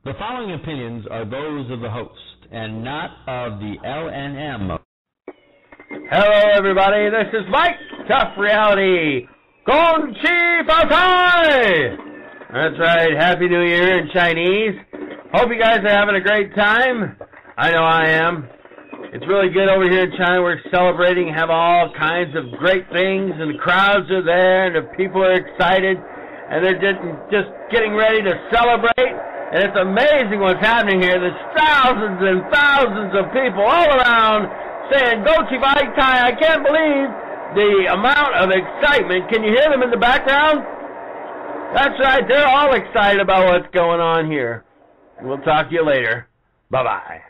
The following opinions are those of the host and not of the LNM. Hello, everybody. This is Mike, Tough Reality. Gong Chi Fa Tai! That's right. Happy New Year in Chinese. Hope you guys are having a great time. I know I am. It's really good over here in China. We're celebrating, have all kinds of great things, and the crowds are there, and the people are excited, and they're just getting ready to celebrate. And it's amazing what's happening here. There's thousands and thousands of people all around saying, "Go Chi Bai Tai." I can't believe the amount of excitement. Can you hear them in the background? That's right. They're all excited about what's going on here. We'll talk to you later. Bye-bye.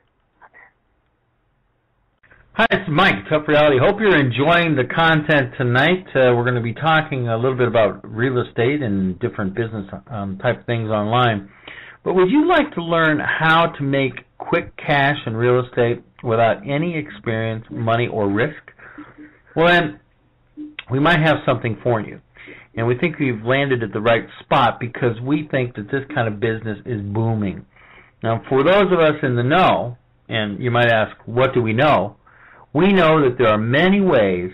Hi, it's Mike, Tough Reality. Hope you're enjoying the content tonight. We're going to be talking a little bit about real estate and different business type things online. But would you like to learn how to make quick cash in real estate without any experience, money, or risk? Well, then, we might have something for you. And we think we've landed at the right spot because we think that this kind of business is booming. Now, for those of us in the know, and you might ask, what do we know? We know that there are many ways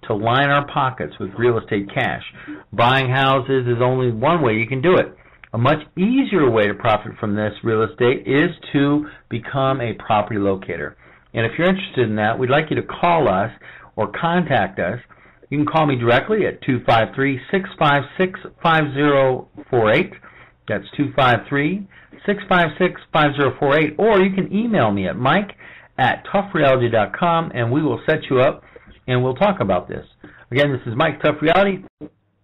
to line our pockets with real estate cash. Buying houses is only one way you can do it. A much easier way to profit from this real estate is to become a property locator. And if you're interested in that, we'd like you to call us or contact us. You can call me directly at 253-656-5048. That's 253-656-5048. Or you can email me at mike@toughreality.com, and we will set you up, and we'll talk about this. Again, this is Mike, Tough Reality.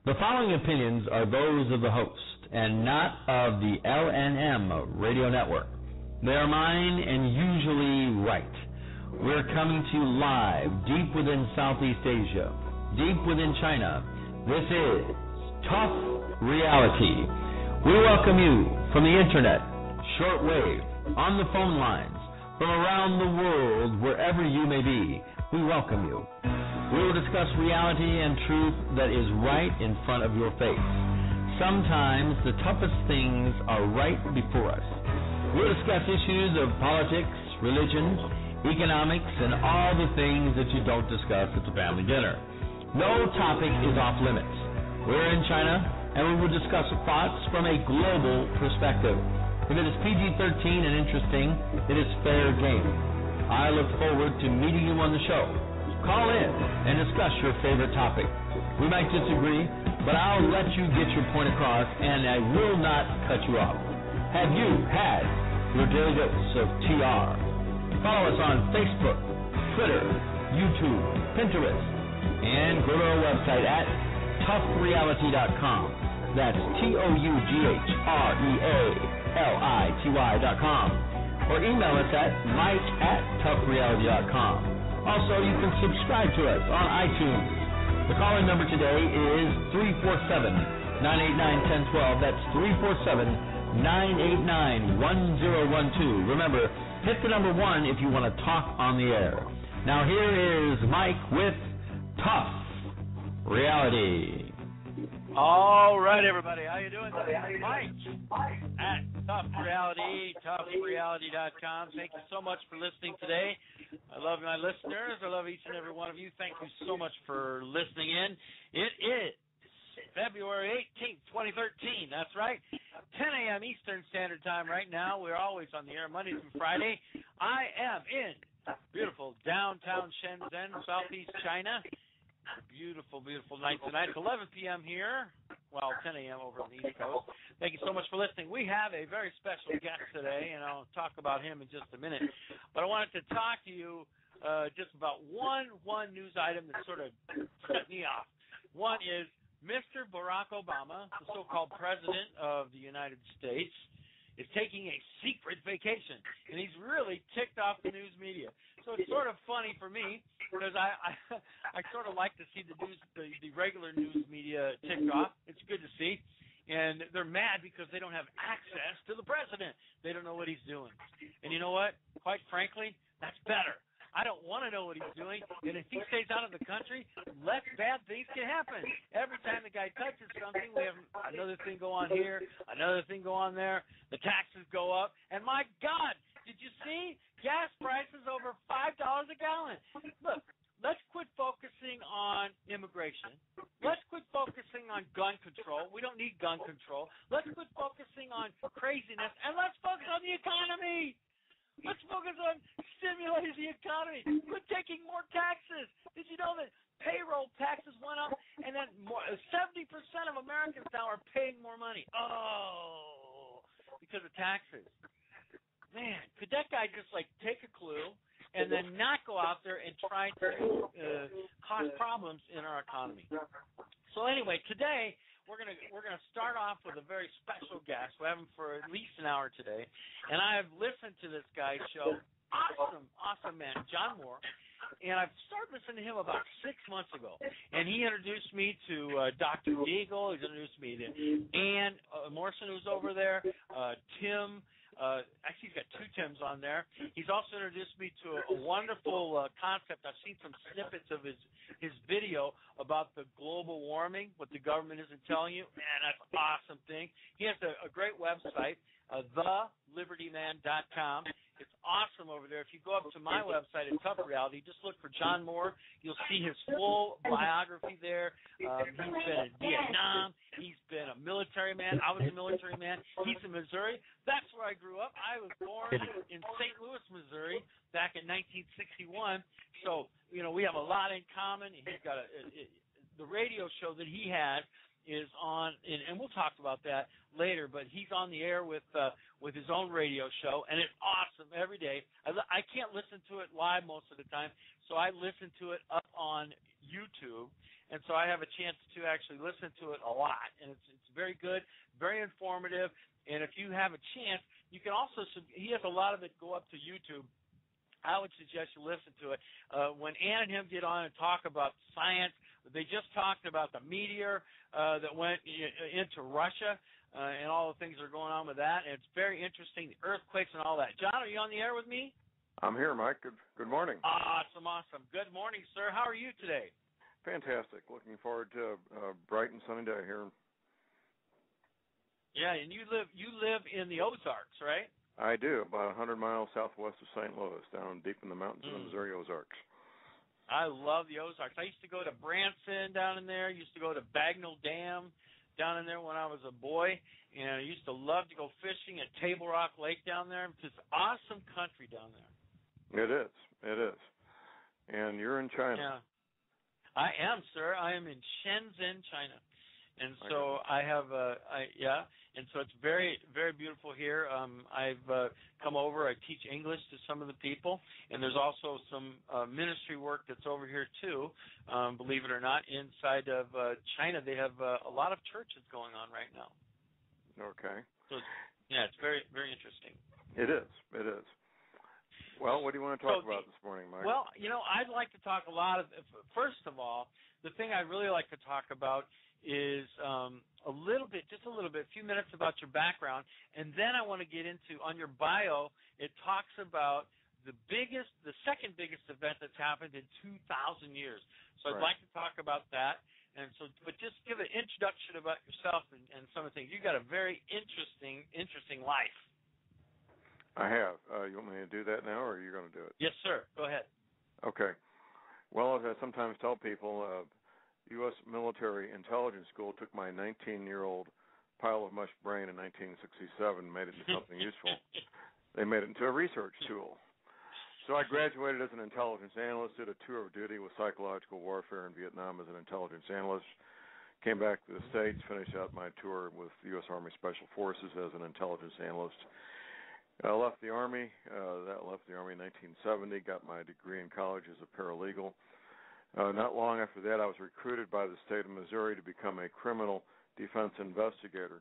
The following opinions are those of the host and not of the LNM radio network. They are mine and usually right. We're coming to you live deep within Southeast Asia, deep within China. This is Tough Reality. We welcome you from the internet, shortwave, on the phone lines, from around the world, wherever you may be. We welcome you. We will discuss reality and truth that is right in front of your face. Sometimes the toughest things are right before us. We'll discuss issues of politics, religion, economics, and all the things that you don't discuss at the family dinner. No topic is off limits. We're in China, and we will discuss thoughts from a global perspective. If it is PG-13 and interesting, it is fair game. I look forward to meeting you on the show. Call in and discuss your favorite topic. We might disagree, but I'll let you get your point across, and I will not cut you off. Have you had your daily dose of TR? Follow us on Facebook, Twitter, YouTube, Pinterest, and go to our website at toughreality.com. That's TOUGHREALITY.com. Or email us at mike@toughreality.com. Also, you can subscribe to us on iTunes. The call-in number today is 347-989-1012. That's 347-989-1012. Remember, hit the number 1 if you want to talk on the air. Now here is Mike with Tough Reality. All right, everybody. How you doing? Mike at Tough Reality, toughreality.com. Thank you so much for listening today. I love my listeners. I love each and every one of you. Thank you so much for listening in. It is February 18th, 2013. That's right. 10 a.m. Eastern Standard Time right now. We're always on the air Monday through Friday. I am in beautiful downtown Shenzhen, Southeast China. Beautiful, beautiful night tonight. It's 11 p.m. here, well, 10 a.m. over on the East Coast. Thank you so much for listening. We have a very special guest today, and I'll talk about him in just a minute. But I wanted to talk to you just about one news item that sort of set me off. One is Mr. Barack Obama, the so-called president of the United States, is taking a secret vacation, and he's really ticked off the news media. So it's sort of funny for me because I sort of like to see the news, the regular news media ticked off. It's good to see, and they're mad because they don't have access to the president. They don't know what he's doing, and you know what? Quite frankly, that's better. I don't want to know what he's doing. And if he stays out of the country, less bad things can happen. Every time the guy touches something, we have another thing go on here, another thing go on there. The taxes go up. And my God, did you see gas prices over $5 a gallon? Look, let's quit focusing on immigration. Let's quit focusing on gun control. We don't need gun control. Let's quit focusing on craziness, and let's focus on the economy. Let's focus on stimulating the economy. Quit taking more taxes. Did you know that payroll taxes went up, and then 70% of Americans now are paying more money? Oh, because of taxes. Man, could that guy just, take a clue and then not go out there and try to cause problems in our economy? So anyway, today we're gonna start off with a very special guest. We have him for at least an hour today, and I have listened to this guy's show. Awesome man, John Moore. And I've started listening to him about 6 months ago. And he introduced me to Dr. Deagle. He's introduced me to Ann Morrison, who's over there, Tim. Actually, he's got two Tims on there. He's also introduced me to a wonderful concept. I've seen some snippets of his video about the global warming, what the government isn't telling you. Man, that's an awesome thing. He has a great website, thelibertyman.com. It's awesome over there. If you go up to my website at Tough Reality, just look for John Moore. You'll see his full biography there. He's been in Vietnam. He's been a military man. I was a military man. He's in Missouri. That's where I grew up. I was born in St. Louis, Missouri, back in 1961. So, we have a lot in common. He's got the radio show that he had is on, and we'll talk about that later, but he's on the air with his own radio show, and it's awesome every day. I can't listen to it live most of the time, so I listen to it up on YouTube, and so I have a chance to actually listen to it a lot, and it's very good, very informative, and if you have a chance, you can also, he has a lot of it go up to YouTube. I would suggest you listen to it. When Ann and him get on and talk about science, they just talked about the meteor that went into Russia and all the things that are going on with that. And it's very interesting, the earthquakes and all that. John, are you on the air with me? I'm here, Mike. Good morning. Awesome. Good morning, sir. How are you today? Fantastic. Looking forward to a bright and sunny day here. Yeah, and you live in the Ozarks, right? I do, about 100 miles southwest of St. Louis, down deep in the mountains of the Missouri Ozarks. I love the Ozarks. I used to go to Branson down in there. I used to go to Bagnell Dam down in there when I was a boy. And I used to love to go fishing at Table Rock Lake down there. It's just awesome country down there. It is. And you're in China. Yeah. I am, sir. I am in Shenzhen, China. And so I have, and so it's very, very beautiful here. I've come over. I teach English to some of the people, and there's also some ministry work that's over here too. Believe it or not, inside of China, they have a lot of churches going on right now. Okay. So it's very, very interesting. It is. Well, what do you want to talk about this morning, Mike? Well, I'd like to talk first of all, the thing I'd really like to talk about is a few minutes about your background, and then I want to get into, on your bio, it talks about the second biggest event that's happened in 2,000 years. So I'd like to talk about that, and so, but just give an introduction about yourself and some of the things. You've got a very interesting life. I have. You want me to do that now, or are you going to do it? Yes, sir. Go ahead. Okay. Well, as I sometimes tell people, U.S. military intelligence school took my 19-year-old pile of mush brain in 1967 and made it into something useful. They made it into a research tool. So I graduated as an intelligence analyst, did a tour of duty with psychological warfare in Vietnam as an intelligence analyst, came back to the States, finished out my tour with the U.S. Army Special Forces as an intelligence analyst. I left the Army. Left the Army in 1970, got my degree in college as a paralegal. Not long after that, I was recruited by the state of Missouri to become a criminal defense investigator,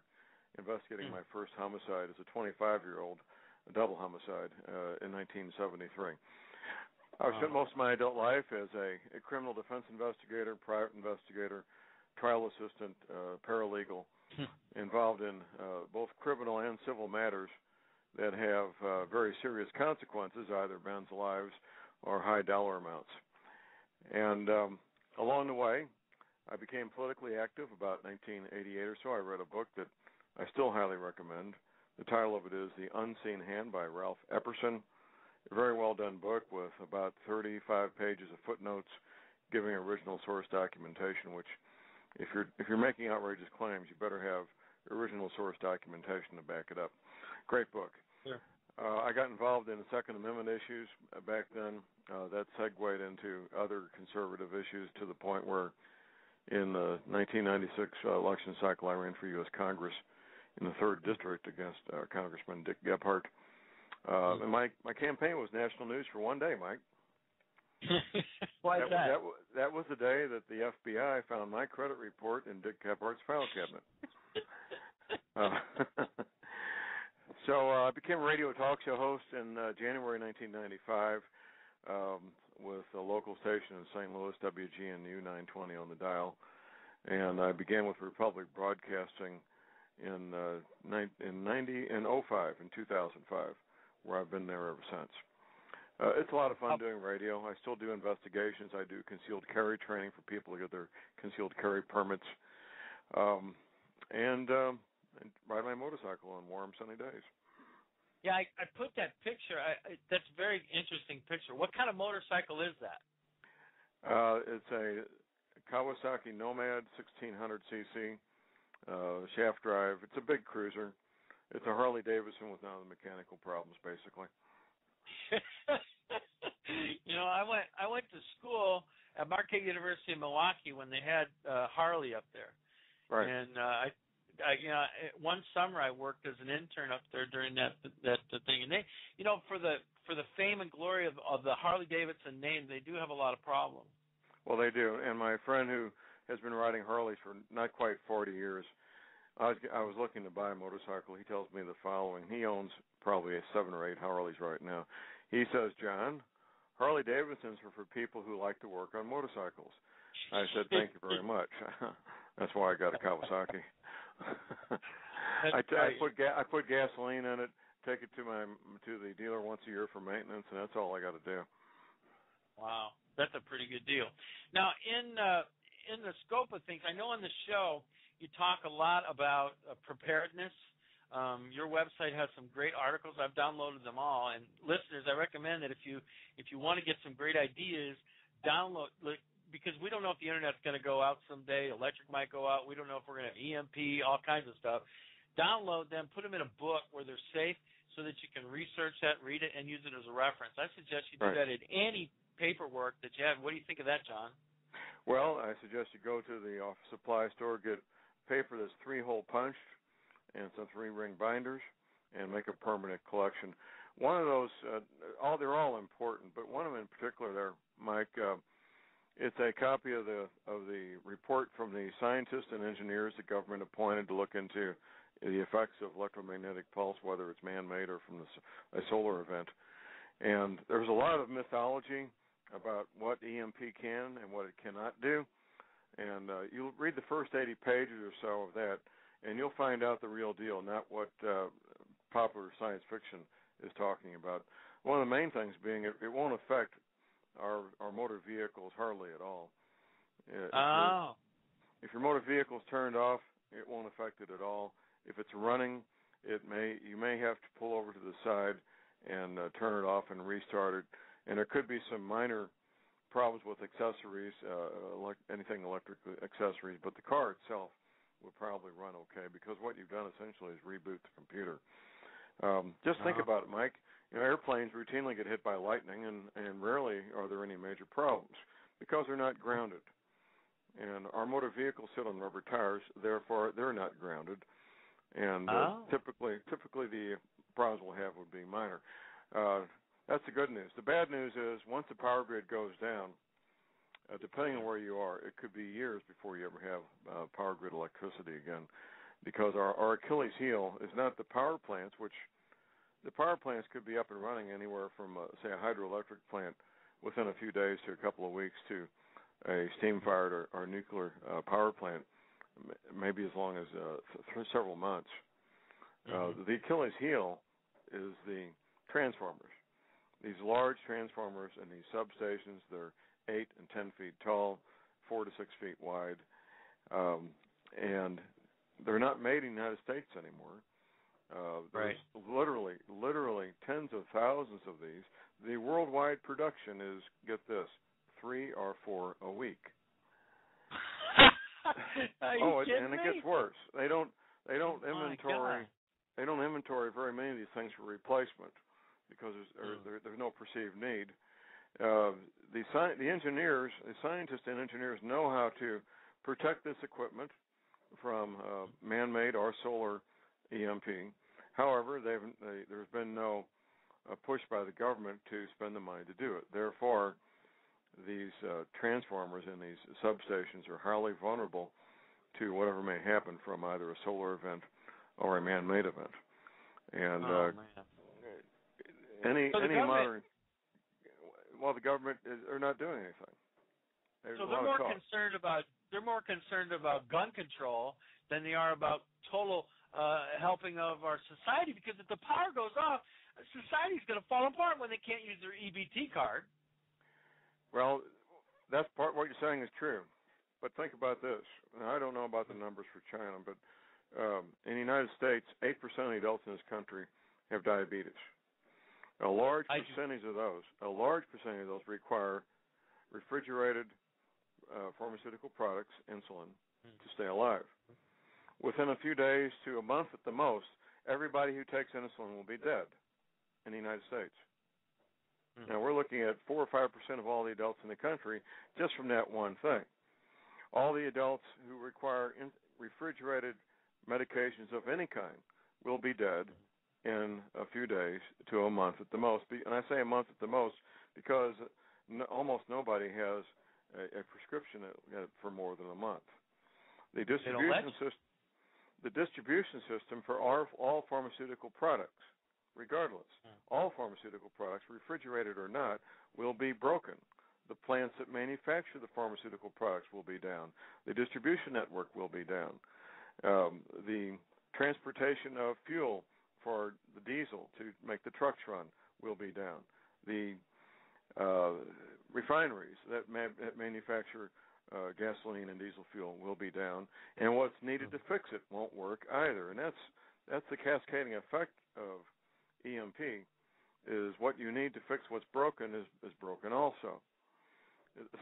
investigating my first homicide as a 25-year-old, a double homicide, in 1973. I've spent most of my adult life as a criminal defense investigator, private investigator, trial assistant, paralegal, involved in both criminal and civil matters that have very serious consequences, either men's lives or high dollar amounts. And along the way, I became politically active about 1988 or so. I read a book that I still highly recommend. The title of it is The Unseen Hand by Ralph Epperson. A very well done book with about 35 pages of footnotes giving original source documentation, which if you're making outrageous claims, you better have original source documentation to back it up. Great book. Sure. I got involved in the Second Amendment issues back then. That segued into other conservative issues to the point where in the 1996 election cycle, I ran for U.S. Congress in the 3rd District against Congressman Dick Gephardt. And my campaign was national news for one day, Mike. Why is that? That was the day that the FBI found my credit report in Dick Gephardt's file cabinet. So I became a radio talk show host in January 1995 with a local station in St. Louis, WGNU 920 on the dial. And I began with Republic Broadcasting in 2005, where I've been there ever since. It's a lot of fun doing radio. I still do investigations. I do concealed carry training for people to get their concealed carry permits, and ride my motorcycle on warm, sunny days. Yeah, I put that picture. That's a very interesting picture. What kind of motorcycle is that? It's a Kawasaki Nomad 1600cc shaft drive. It's a big cruiser. It's a Harley Davidson with none of the mechanical problems, basically. You know, I went to school at Marquette University in Milwaukee when they had Harley up there. Right. And one summer I worked as an intern up there during that thing. And they, for the fame and glory of the Harley Davidson name, they do have a lot of problems. Well, they do. And my friend who has been riding Harleys for not quite 40 years, I was looking to buy a motorcycle. He tells me the following. He owns probably 7 or 8 Harleys right now. He says, John, Harley Davidsons are for people who like to work on motorcycles. I said, thank you very much. That's why I got a Kawasaki. I put gasoline in it, take it to the dealer once a year for maintenance, and that's all I got to do. Wow, that's a pretty good deal. Now, in the scope of things, I know on the show you talk a lot about preparedness. Your website has some great articles. I've downloaded them all. And listeners, I recommend that if you want to get some great ideas, download, because we don't know if the Internet's going to go out someday. Electric might go out. We don't know if we're going to have EMP, all kinds of stuff. Download them, put them in a book where they're safe so that you can research that, read it, and use it as a reference. I suggest you do that in any paperwork that you have. What do you think of that, John? Well, I suggest you go to the office supply store, get paper that's 3-hole punched and some 3-ring binders, and make a permanent collection. One of those, they're all important, but one of them in particular there, Mike, it's a copy of the report from the scientists and engineers the government appointed to look into the effects of electromagnetic pulse, whether it's man-made or from a solar event. And there's a lot of mythology about what EMP can and what it cannot do. And you'll read the first 80 pages or so of that, and you'll find out the real deal, not what popular science fiction is talking about. One of the main things being it won't affect our motor vehicles hardly at all. If your motor vehicle's turned off, it won't affect it at all. If it's running, you may have to pull over to the side and turn it off and restart it. And there could be some minor problems with accessories, anything electric accessories, but the car itself will probably run okay because what you've done essentially is reboot the computer. Just think about it, Mike. Airplanes routinely get hit by lightning, and rarely are there any major problems because they're not grounded. And our motor vehicles sit on rubber tires, therefore they're not grounded. And typically the problems we'll have would be minor. That's the good news. The bad news is once the power grid goes down, depending on where you are, it could be years before you ever have power grid electricity again, because our Achilles heel is not the power plants, which the power plants could be up and running anywhere from, say, a hydroelectric plant within a few days to a couple of weeks to a steam-fired or nuclear power plant, maybe as long as several months. The Achilles heel is the transformers. these large transformers and these substations. They're 8 and 10 feet tall, 4 to 6 feet wide, and they're not made in the United States anymore. There's literally tens of thousands of these. The worldwide production is, get this, 3 or 4 a week. And it gets worse. They don't inventory. They don't inventory very many of these things for replacement because there's no perceived need. The engineers, the scientists and engineers know how to protect this equipment from man-made or solar EMP. However, there's been no push by the government to spend the money to do it. Therefore, these transformers in these substations are highly vulnerable to whatever may happen from either a solar event or a man-made event. And any modern, the government are not doing anything. So they're more concerned about gun control than they are about total helping of our society, because if the power goes off, society's going to fall apart when they can't use their EBT card. Well, that's part what you're saying is true. But think about this. Now, I don't know about the numbers for China, but in the United States, 8% of the adults in this country have diabetes. A large percentage of those require refrigerated pharmaceutical products, insulin, to stay alive. Within a few days to a month at the most, everybody who takes insulin will be dead in the United States. Now, we're looking at 4 or 5% of all the adults in the country just from that one thing. All the adults who require refrigerated medications of any kind will be dead in a few days to a month at the most. And I say a month at the most because almost nobody has a prescription for more than a month. The distribution system for all pharmaceutical products, regardless, all pharmaceutical products, refrigerated or not, will be broken. The plants that manufacture the pharmaceutical products will be down. The distribution network will be down. The transportation of fuel for the diesel to make the trucks run will be down. The refineries that manufacture gasoline and diesel fuel will be down, and what's needed to fix it won't work either. And that's the cascading effect of EMP. Is what you need to fix what's broken is broken also.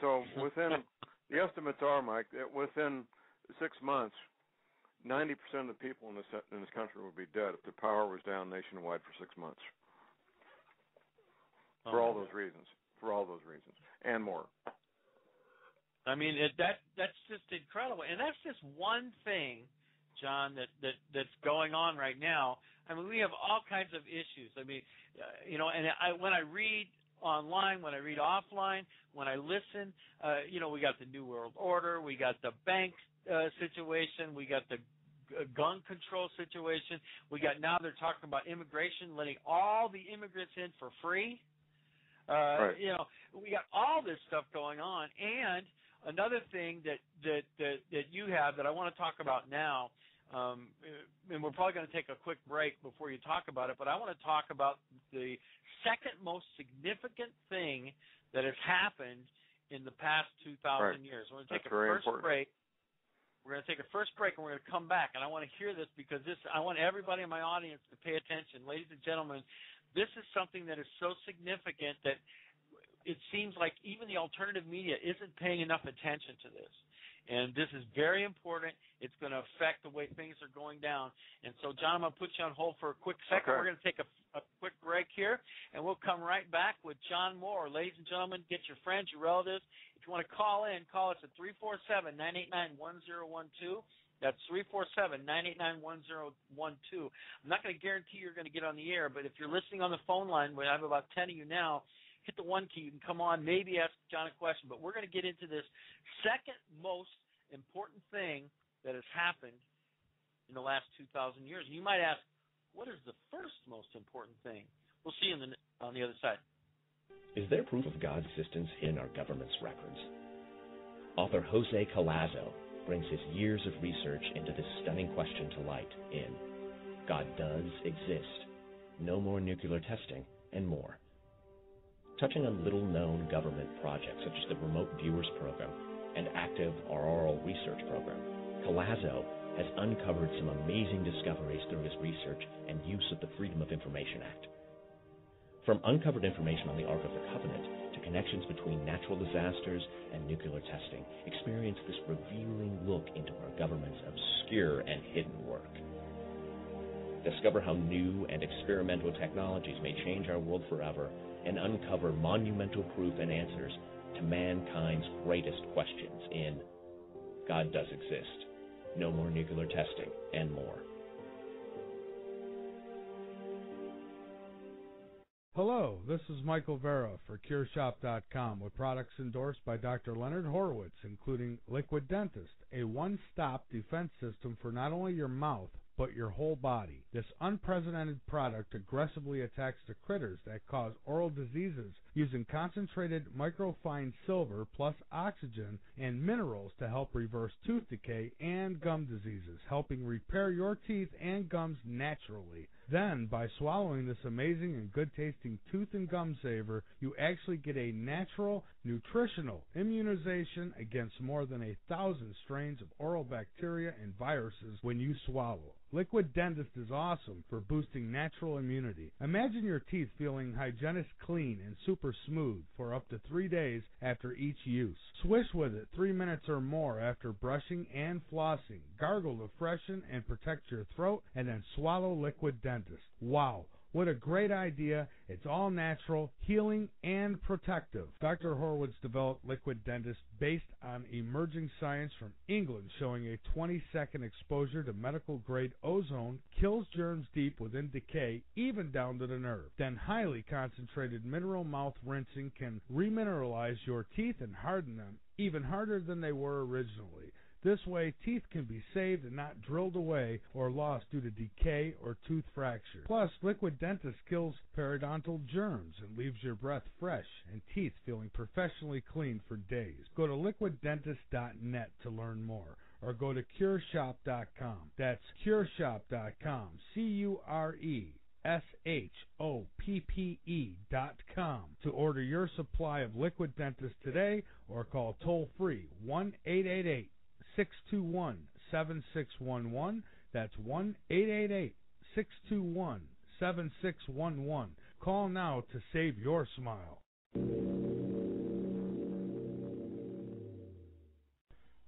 So the estimates are, Mike, that within 6 months, 90% of the people in this country would be dead if the power was down nationwide for 6 months. For all those reasons, and more. I mean, that's just incredible, and that's just one thing, John, that's going on right now. I mean, we have all kinds of issues. I mean, when I read online, when I read offline, when I listen, we got the New World Order, we got the bank situation, we got the gun control situation, now they're talking about immigration, letting all the immigrants in for free. Right. We got all this stuff going on, and another thing that you have that I want to talk about now, and we're probably going to take a quick break before you talk about it, but I want to talk about the second most significant thing that has happened in the past 2,000 years. We're going to take a first break. We're going to take a first break, and we're going to come back, and I want to hear this because I want everybody in my audience to pay attention. Ladies and gentlemen, this is something that is so significant that it seems like even the alternative media isn't paying enough attention to this. And this is very important. It's going to affect the way things are going down. And so, John, I'm going to put you on hold for a quick second. Okay. We're going to take a quick break here, and we'll come right back with John Moore. Ladies and gentlemen, get your friends, your relatives. If you want to call in, call us at 347-989-1012. That's 347-989-1012. I'm not going to guarantee you're going to get on the air, but if you're listening on the phone line, we have about 10 of you now, hit the 1 key. You can come on, maybe ask John a question. But we're going to get into this second most important thing that has happened in the last 2,000 years. And you might ask, what is the first most important thing? We'll see you on the other side. Is there proof of God's existence in our government's records? Author Jose Collazo brings his years of research into this stunning question to light in God Does Exist, No More Nuclear Testing, and more. touching on little-known government projects such as the Remote Viewers Program and Active Auroral Research Program. Collazo has uncovered some amazing discoveries through his research and use of the Freedom of Information Act. From uncovered information on the Ark of the Covenant to connections between natural disasters and nuclear testing, experience this revealing look into our government's obscure and hidden work. Discover how new and experimental technologies may change our world forever and uncover monumental proof and answers to mankind's greatest questions in God Does Exist, No More Nuclear Testing, and more. Hello, this is Michael Vera for CureShop.com with products endorsed by Dr. Leonard Horowitz, including Liquid Dentist, a one-stop defense system for not only your mouth, but your whole body. This unprecedented product aggressively attacks the critters that cause oral diseases using concentrated microfine silver plus oxygen and minerals to help reverse tooth decay and gum diseases, helping repair your teeth and gums naturally. Then, by swallowing this amazing and good-tasting tooth and gum saver, you actually get a natural, nutritional immunization against more than 1,000 strains of oral bacteria and viruses when you swallow. Liquid Dentist is awesome for boosting natural immunity. Imagine your teeth feeling hygienic clean and super smooth for up to 3 days after each use. Swish with it 3 minutes or more after brushing and flossing. Gargle to freshen and protect your throat, and then swallow Liquid Dentist. Wow, what a great idea. It's all natural, healing, and protective. Dr. Horowitz developed Liquid Dentist based on emerging science from England showing a 20-second exposure to medical-grade ozone kills germs deep within decay, even down to the nerve. Then highly concentrated mineral mouth rinsing can remineralize your teeth and harden them, even harder than they were originally. This way, teeth can be saved and not drilled away or lost due to decay or tooth fracture. Plus, Liquid Dentist kills periodontal germs and leaves your breath fresh and teeth feeling professionally clean for days. Go to liquiddentist.net to learn more, or go to CureShop.com. That's CureShop.com, CureShop.com, to order your supply of Liquid Dentist today, or call toll-free 1-888-621-7611. That's 1-888-621-7611. Call now to save your smile.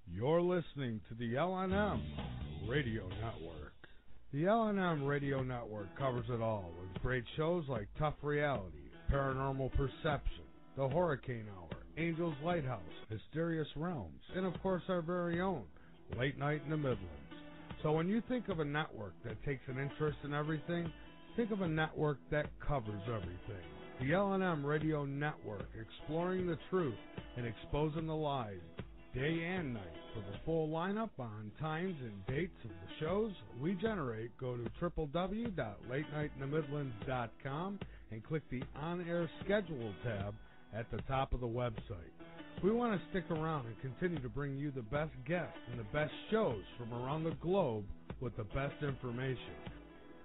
You're listening to the LNM Radio Network. The LNM Radio Network covers it all with great shows like Tough Reality, Paranormal Perception, The Hurricane Hour, Angel's Lighthouse, Mysterious Realms, and of course our very own Late Night in the Midlands. So when you think of a network that takes an interest in everything, think of a network that covers everything. The LNM Radio Network, exploring the truth and exposing the lies day and night. For the full lineup on times and dates of the shows we generate, go to www.latenightinthemidlands.com and click the On-Air Schedule tab at the top of the website. We want to stick around and continue to bring you the best guests and the best shows from around the globe with the best information.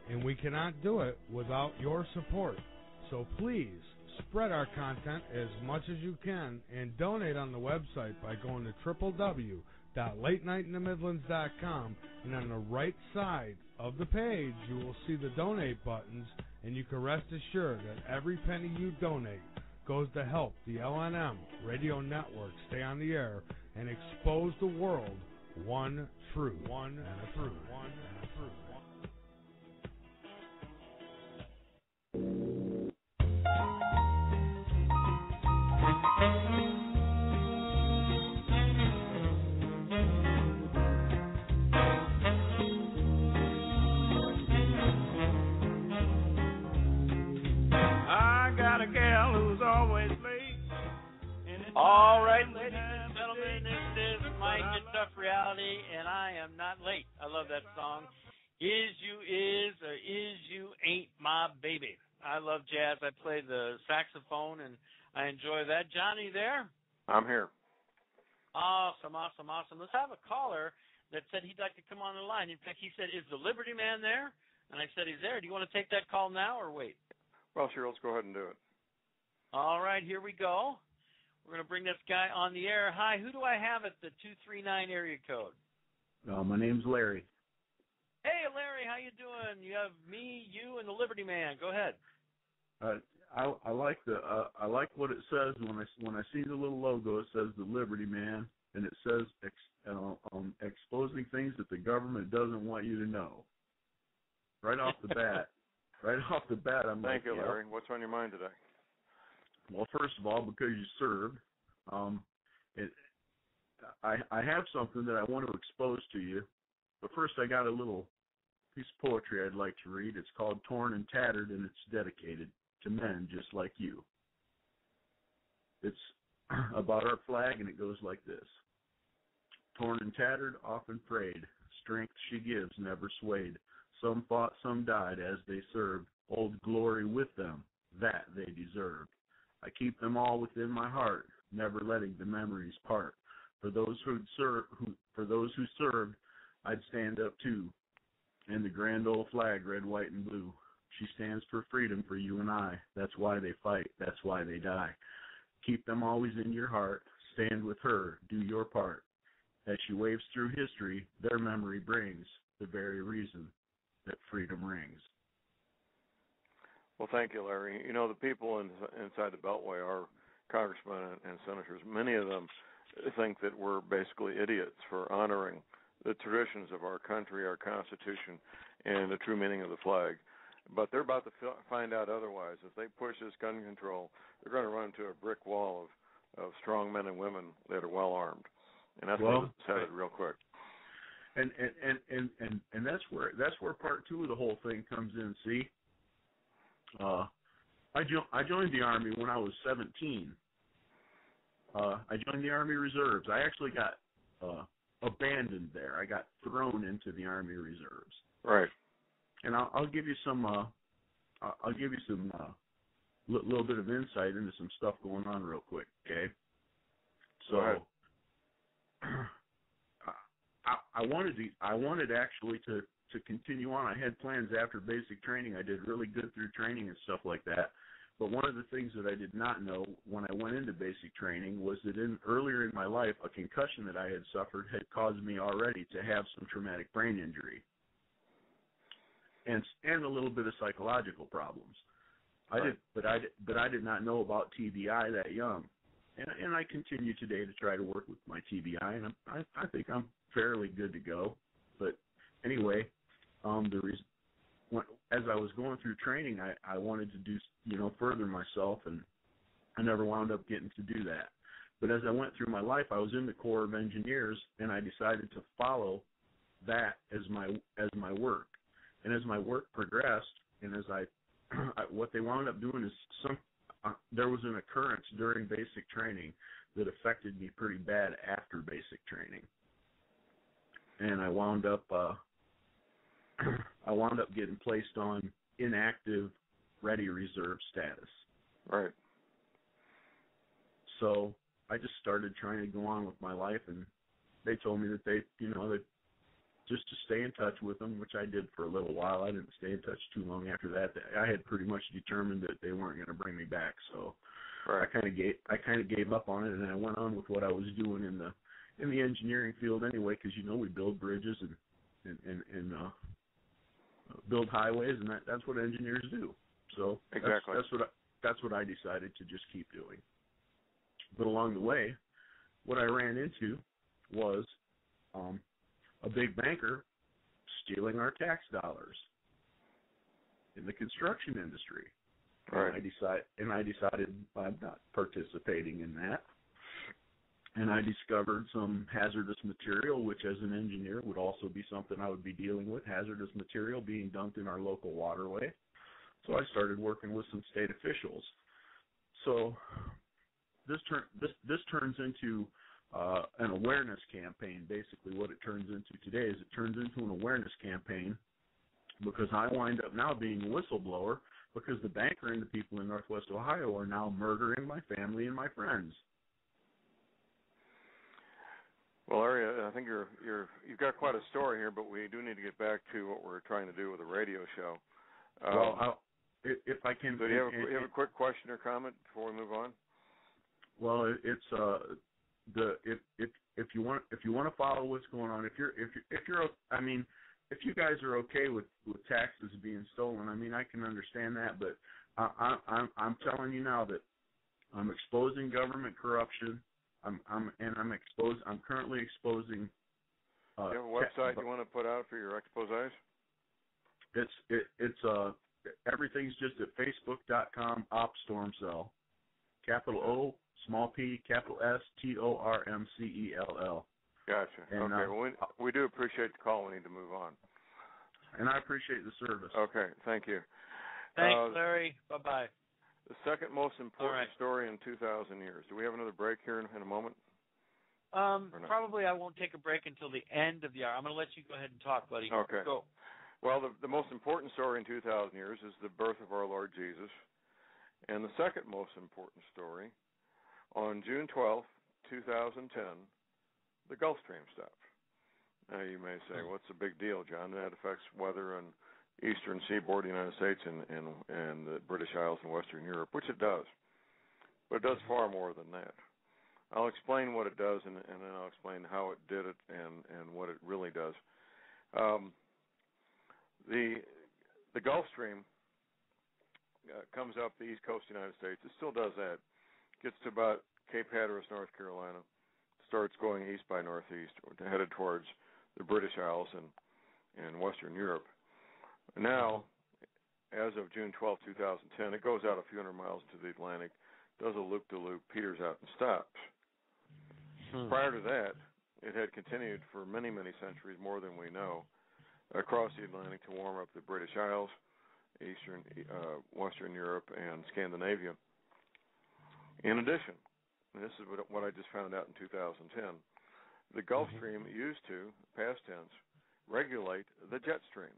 And we cannot do it without your support. So please, spread our content as much as you can and donate on the website by going to www.latenightinthemidlands.com, and on the right side of the page you will see the donate buttons, and you can rest assured that every penny you donate goes to help the LNM Radio Network stay on the air and expose the world one truth. All right, ladies and gentlemen, this is Mike at Tough Reality, and I am not late. I love that song. Is You Is or Is You Ain't My Baby. I love jazz. I play the saxophone, and I enjoy that. Johnny, there? I'm here. Awesome. Let's have a caller that said he'd like to come on the line. In fact, he said, is the Liberty Man there? And I said, he's there. Do you want to take that call now or wait? Well, sure, let's go ahead and do it. All right, here we go. We're going to bring this guy on the air. Hi, who do I have at the 239 area code? My name's Larry. Hey, Larry, how you doing? You have me, you, and the Liberty Man. Go ahead. I like I like what it says when I see the little logo. It says the Liberty Man, and it says exposing things that the government doesn't want you to know. Right off the bat, I'm Thank you, yeah. Larry. What's on your mind today? Well, first of all, because you served, I have something that I want to expose to you. But first, I got a little piece of poetry I'd like to read. It's called Torn and Tattered, and it's dedicated to men just like you. It's about our flag, and it goes like this. Torn and tattered, often frayed, strength she gives never swayed. Some fought, some died as they served. Old glory with them, that they deserved. I keep them all within my heart, never letting the memories part. For those who served, I'd stand up too. And the grand old flag, red, white, and blue. She stands for freedom for you and I. That's why they fight. That's why they die. Keep them always in your heart. Stand with her. Do your part. As she waves through history, their memory brings the very reason that freedom rings. Well, thank you, Larry. You know, the people inside the Beltway, our congressmen and senators, many of them think that we're basically idiots for honoring the traditions of our country, our Constitution, and the true meaning of the flag. But they're about to find out otherwise. If they push this gun control, they're going to run into a brick wall of strong men and women that are well armed, and that's what it's headed real quick. And that's where part two of the whole thing comes in. See, I joined the Army when I was 17. I joined the Army Reserves. I actually got abandoned there. I got thrown into the Army Reserves. Right. And I'll give you some little bit of insight into some stuff going on real quick. Okay. So I wanted actually to continue on. I had plans after basic training. I did really good through training and stuff like that. But one of the things that I did not know when I went into basic training was that earlier in my life, a concussion that I had suffered had caused me already to have some traumatic brain injury and a little bit of psychological problems. But I did not know about TBI that young, and I continue today to try to work with my TBI, and I think I'm fairly good to go. But anyway, as I was going through training, I wanted to do, further myself, and I never wound up getting to do that. But as I went through my life, I was in the Corps of Engineers, and I decided to follow that as my work. And as my work progressed, and as what they wound up doing is there was an occurrence during basic training that affected me pretty bad after basic training, and I wound up getting placed on inactive ready reserve status. Right. So I just started trying to go on with my life, and they told me that they just to stay in touch with them, which I did for a little while. I didn't stay in touch too long after that. I had pretty much determined that they weren't going to bring me back, so I kind of gave up on it, and I went on with what I was doing in the engineering field anyway, because we build bridges and build highways, and that's what engineers do. So exactly. That's what I decided to just keep doing. But along the way, what I ran into was a big banker stealing our tax dollars in the construction industry. Right. And I decided I'm not participating in that. And I discovered some hazardous material, which as an engineer would also be something I would be dealing with, hazardous material being dumped in our local waterway. So I started working with some state officials. So this turns into an awareness campaign. Basically what it turns into today is it turns into an awareness campaign because I wind up now being a whistleblower because the banker and the people in Northwest Ohio are now murdering my family and my friends. Well, Larry, I think you've got quite a story here, but we do need to get back to what we're trying to do with the radio show. if I can. So do you have a quick question or comment before we move on? Well, it's if you want to follow what's going on, if you guys are okay with taxes being stolen, I mean, I can understand that, but I'm telling you now that I'm exposing government corruption. I'm currently exposing. Do you have a website you want to put out for your exposés? It's everything's just at facebook.com opstormcell, capital O, small p, capital S, TORMCELL. Gotcha. And, okay. Well, we do appreciate the call. We need to move on. And I appreciate the service. Okay. Thank you. Thanks, Larry. Bye-bye. The second most important story in 2,000 years. Do we have another break here in a moment? Probably I won't take a break until the end of the hour. I'm going to let you go ahead and talk, buddy. Okay. Go. Well, the most important story in 2,000 years is the birth of our Lord Jesus. And the second most important story, on June 12th, 2010, the Gulf Stream stopped. Now, you may say, what's the big deal, John? That affects weather on eastern seaboard of the United States and the British Isles and Western Europe, which it does. But it does far more than that. I'll explain what it does, and then I'll explain how it did it and what it really does. The Gulf Stream comes up the east coast of the United States. It still does that. Gets to about Cape Hatteras, North Carolina. Starts going east by northeast, headed towards the British Isles and Western Europe. Now, as of June 12, 2010, it goes out a few hundred miles into the Atlantic, does a loop-de-loop, peters out, and stops. Prior to that, it had continued for many, many centuries, more than we know, across the Atlantic to warm up the British Isles, Eastern, Western Europe, and Scandinavia. In addition, and this is what I just found out in 2010, the Gulf Stream used to, past tense, regulate the jet stream.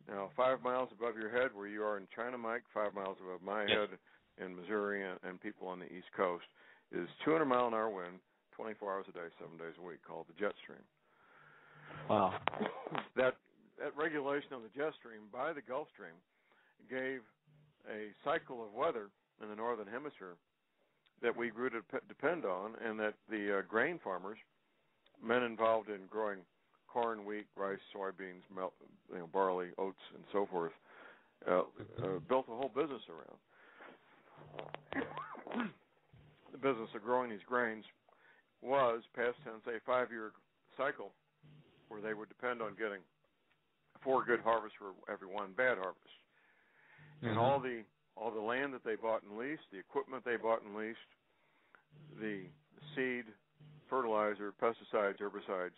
Now, 5 miles above your head where you are in China, Mike, 5 miles above my head in Missouri and people on the East Coast, is 200-mile-an-hour wind, 24 hours a day, 7 days a week, called the jet stream. Wow. That regulation of the jet stream by the Gulf Stream gave a cycle of weather in the northern hemisphere that we grew to depend on, and that the grain farmers, men involved in growing corn, wheat, rice, soybeans, barley, oats, and so forth, built a whole business around. The business of growing these grains was, past tense, a 5-year cycle where they would depend on getting 4 good harvests for every 1 bad harvest. And all the land that they bought and leased, the equipment they bought and leased, the seed, fertilizer, pesticides, herbicides,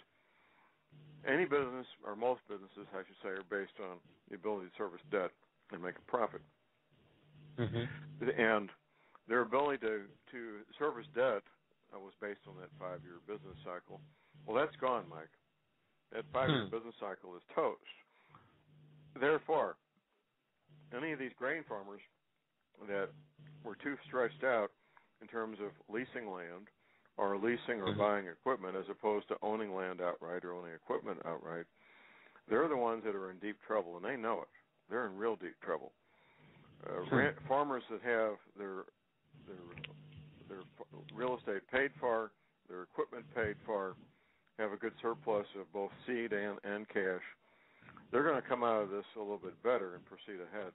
any business, or most businesses, I should say, are based on the ability to service debt and make a profit. And their ability to service debt was based on that 5-year business cycle. Well, that's gone, Mike. That 5-year business cycle is toast. Therefore, any of these grain farmers that were too stretched out in terms of leasing land or leasing or buying equipment as opposed to owning land outright or owning equipment outright, they're the ones that are in deep trouble, and they know it. They're in real deep trouble. Farmers that have their real estate paid for, their equipment paid for, have a good surplus of both seed and cash, they're going to come out of this a little bit better and proceed ahead,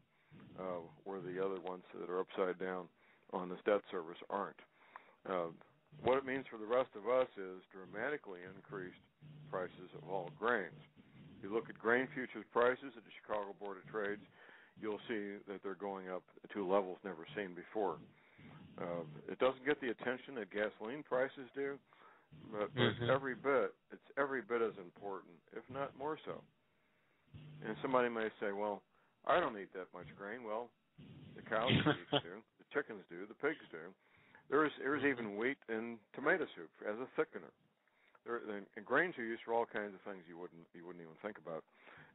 where the other ones that are upside down on this debt service aren't. What it means for the rest of us is dramatically increased prices of all grains. If you look at grain futures prices at the Chicago Board of Trade, you'll see that they're going up to levels never seen before. It doesn't get the attention that gasoline prices do, but it's every bit as important, if not more so. And somebody may say, well, I don't eat that much grain. Well, the cows do, the chickens do, the pigs do. There's even wheat in tomato soup as a thickener. And grains are used for all kinds of things you wouldn't even think about.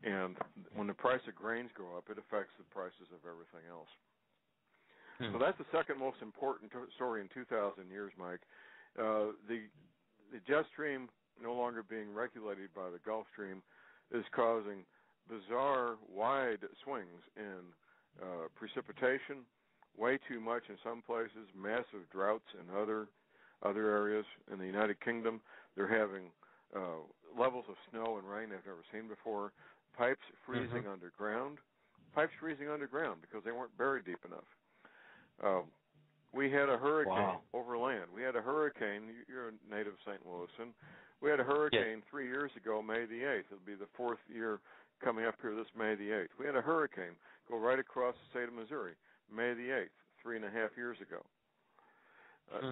And when the price of grains go up, it affects the prices of everything else. So that's the second most important story in 2,000 years, Mike. The jet stream no longer being regulated by the Gulf Stream is causing bizarre, wide swings in precipitation, way too much in some places, massive droughts in other areas. In the United Kingdom, they're having levels of snow and rain they've never seen before. Pipes freezing underground. Pipes freezing underground because they weren't buried deep enough. We had a hurricane over land. We had a hurricane. You're a native St. Louisan. We had a hurricane 3 years ago, May the 8th. It'll be the fourth year coming up here this May the 8th. We had a hurricane go right across the state of Missouri, May the 8th, 3.5 years ago.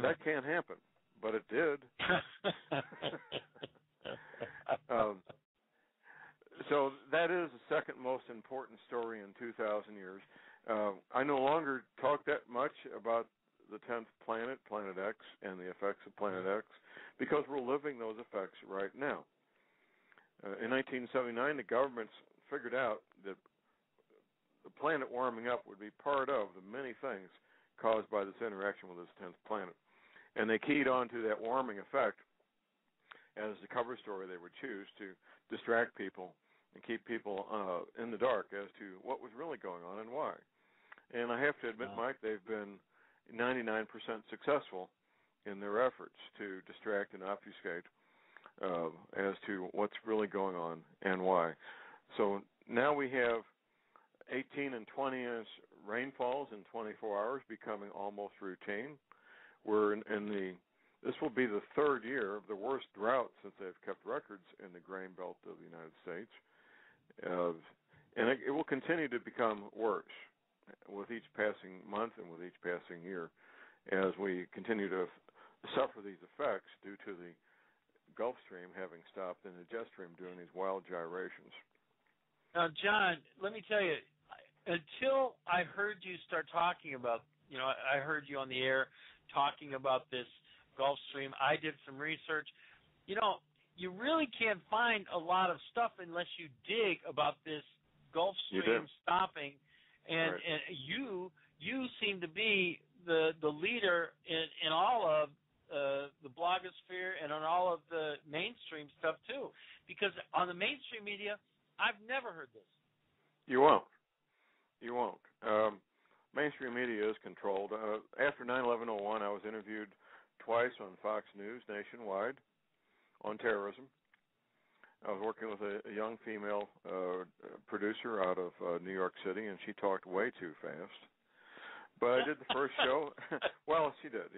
That can't happen, but it did. So that is the second most important story in 2,000 years. I no longer talk that much about the 10th planet, Planet X, and the effects of Planet X, because we're living those effects right now. In 1979, the governments figured out that the planet warming up would be part of the many things caused by this interaction with this 10th planet. And they keyed on to that warming effect as the cover story they would choose to distract people and keep people in the dark as to what was really going on and why. And I have to admit, Mike, they've been 99% successful in their efforts to distract and obfuscate as to what's really going on and why. So now we have 18 and 20-inch rainfalls in 24 hours becoming almost routine. We're this will be the third year of the worst drought since they've kept records in the grain belt of the United States. And it will continue to become worse with each passing month and with each passing year as we continue to suffer these effects due to the Gulf Stream having stopped and the jet stream doing these wild gyrations. Now, John, let me tell you, until I heard you start talking about, I heard you on the air talking about this Gulf Stream. I did some research. You really can't find a lot of stuff unless you dig about this Gulf Stream stopping. And, right. And you seem to be the leader in all of the blogosphere and on all of the mainstream stuff too, because on the mainstream media, I've never heard this. You won't. Mainstream media is controlled. After 9/11/01, I was interviewed twice on Fox News nationwide on terrorism. I was working with a young female producer out of New York City, and she talked way too fast. But I did the first show. Well, she did,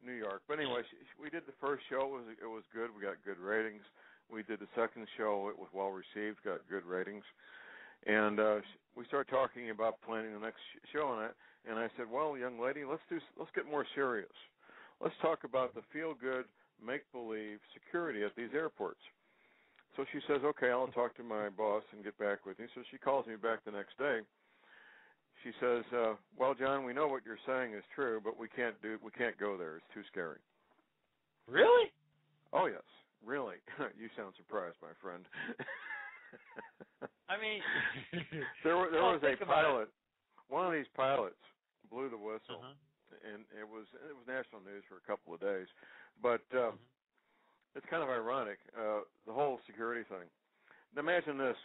New York. But anyway, we did the first show. It was good. We got good ratings. We did the second show. It was well received, got good ratings. And we started talking about planning the next show, and I said, well, young lady, let's get more serious. Let's talk about the feel-good, make-believe security at these airports. So she says, okay, I'll talk to my boss and get back with you. So she calls me back the next day. She says, well, John, we know what you're saying is true, but we can't go there. It's too scary. Really? Oh, yes, really. You sound surprised, my friend. I mean, there was a pilot. One of these pilots blew the whistle, and it was national news for a couple of days. But it's kind of ironic, the whole security thing. Now imagine this,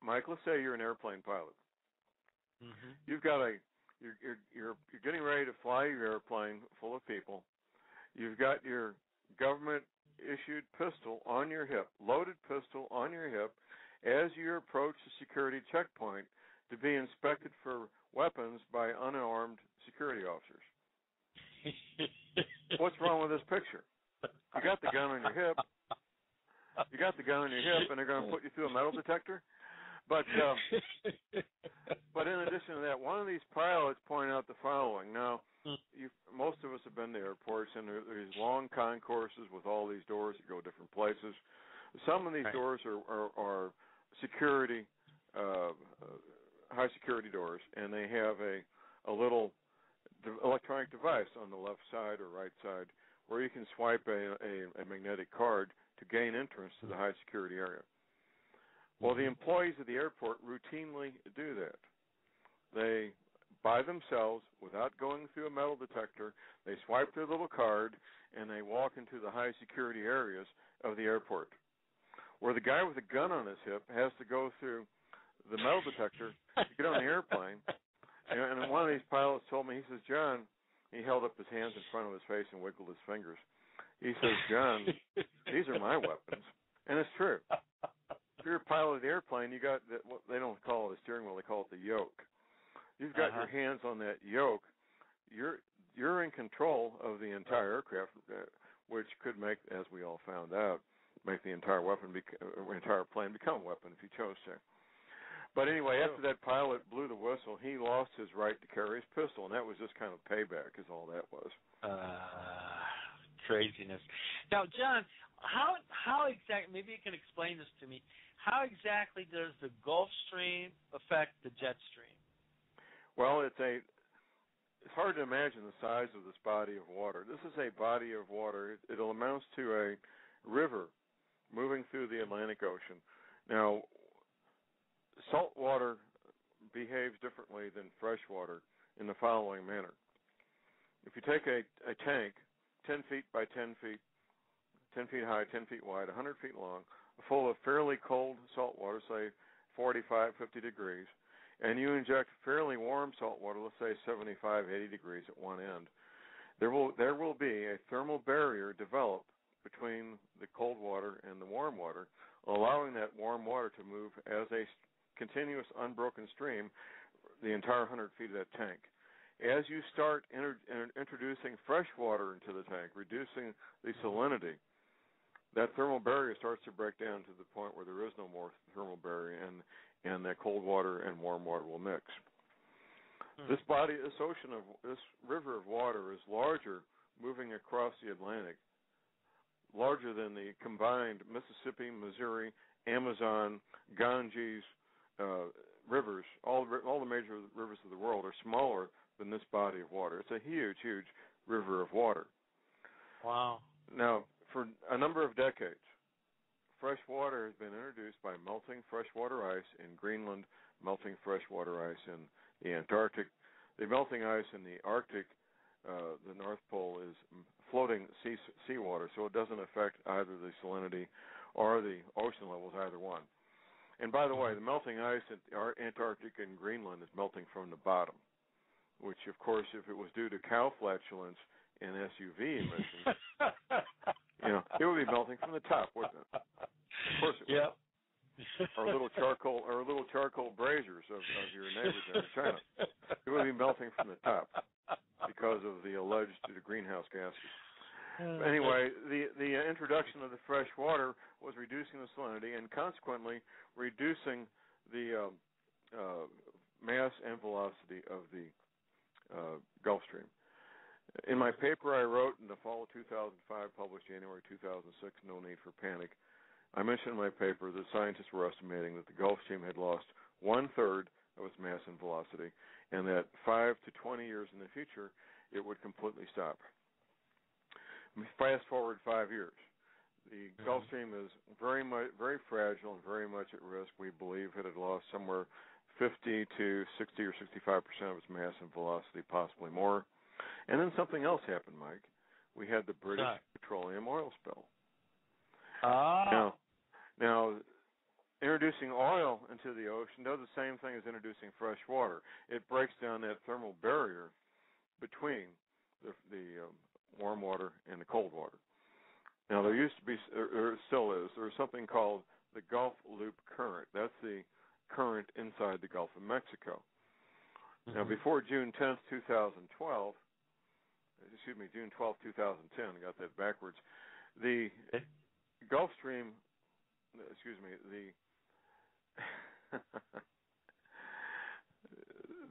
Mike. Let's say you're an airplane pilot. You've got you're getting ready to fly your airplane full of people. You've got your government-issued pistol on your hip, loaded pistol on your hip, as you approach the security checkpoint to be inspected for weapons by unarmed security officers. What's wrong with this picture? You got the gun on your hip. And they're going to put you through a metal detector. But in addition to that, one of these pilots pointed out the following. Now, most of us have been to airports, and there's these long concourses with all these doors that go different places. Some of these doors are security, high security doors, and they have a little electronic device on the left side or right side where you can swipe a magnetic card to gain entrance to the high security area. Well, the employees of the airport routinely do that. They, by themselves, without going through a metal detector, they swipe their little card and they walk into the high security areas of the airport, where the guy with a gun on his hip has to go through the metal detector to get on the airplane And one of these pilots told me, he says, John, he held up his hands in front of his face and wiggled his fingers. He says, John, these are my weapons. And it's true. If you're a pilot of the airplane, you got they don't call it a steering wheel, they call it the yoke. You've got your hands on that yoke. You're in control of the entire aircraft, which could make, as we all found out, make the entire plane become a weapon if you chose to. But anyway, after that pilot blew the whistle, he lost his right to carry his pistol, and that was just kind of payback, is all that was. Craziness. Now, John, how exactly? Maybe you can explain this to me. How exactly does the Gulf Stream affect the jet stream? Well, it's hard to imagine the size of this body of water. This is a body of water. It amounts to a river moving through the Atlantic Ocean. Now, salt water behaves differently than fresh water in the following manner. If you take a tank, 10 feet by 10 feet, 10 feet high, 10 feet wide, 100 feet long, full of fairly cold salt water, say 45, 50 degrees, and you inject fairly warm salt water, let's say 75, 80 degrees at one end, there will be a thermal barrier develop between the cold water and the warm water, allowing that warm water to move as a continuous unbroken stream the entire 100 feet of that tank. As you start introducing fresh water into the tank, reducing the salinity, that thermal barrier starts to break down to the point where there is no more thermal barrier, and that cold water and warm water will mix. This river of water is larger, moving across the Atlantic, larger than the combined Mississippi, Missouri, Amazon, Ganges rivers. All the major rivers of the world are smaller than this body of water. It's a huge, huge river of water. Wow. Now, for a number of decades, fresh water has been introduced by melting freshwater ice in Greenland, melting freshwater ice in the Antarctic. The melting ice in the Arctic, the North Pole, is floating seawater, so it doesn't affect either the salinity or the ocean levels, either one. And by the way, the melting ice at Antarctic and Greenland is melting from the bottom, which, of course, if it was due to cow flatulence and SUV emissions, it would be melting from the top, wouldn't it? Of course it would. Yep. Or little charcoal braziers of your neighbors in China. It would be melting from the top because of the alleged greenhouse gases. Anyway, the introduction of the fresh water was reducing the salinity and consequently reducing the mass and velocity of the Gulf Stream. In my paper I wrote in the fall of 2005, published January 2006, No Need for Panic, I mentioned in my paper that scientists were estimating that the Gulf Stream had lost 1/3 of its mass and velocity, and that 5 to 20 years in the future, it would completely stop. Fast forward 5 years. The Gulf Stream is very fragile and very much at risk. We believe it had lost somewhere 50 to 60 or 65% of its mass and velocity, possibly more. And then something else happened, Mike. We had the British petroleum oil spill. Now, introducing oil into the ocean does the same thing as introducing fresh water. It breaks down that thermal barrier between the warm water and the cold water. Now, there used to be, or still is, there's something called the Gulf Loop Current. That's the current inside the Gulf of Mexico. Now, before June 10th, 2012, June 12th, 2010, I got that backwards, the Gulf Stream,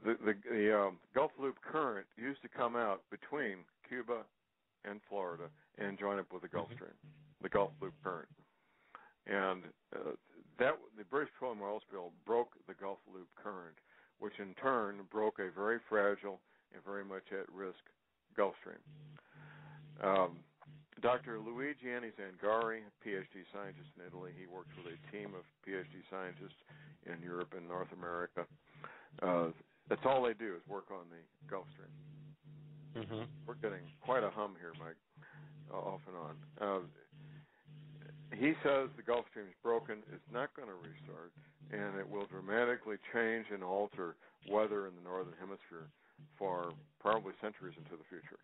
the Gulf Loop Current used to come out between Cuba and Florida and join up with the Gulf Stream, the Gulf Loop Current. And the British petroleum oil spill broke the Gulf Loop Current, which in turn broke a very fragile and very much at-risk Gulf Stream. Dr. Luigi Zangari, a PhD scientist in Italy, he works with a team of PhD scientists in Europe and North America. That's all they do is work on the Gulf Stream. We're getting quite a hum here, Mike, off and on. He says the Gulf Stream is broken, it's not going to restart, and it will dramatically change and alter weather in the northern hemisphere for probably centuries into the future.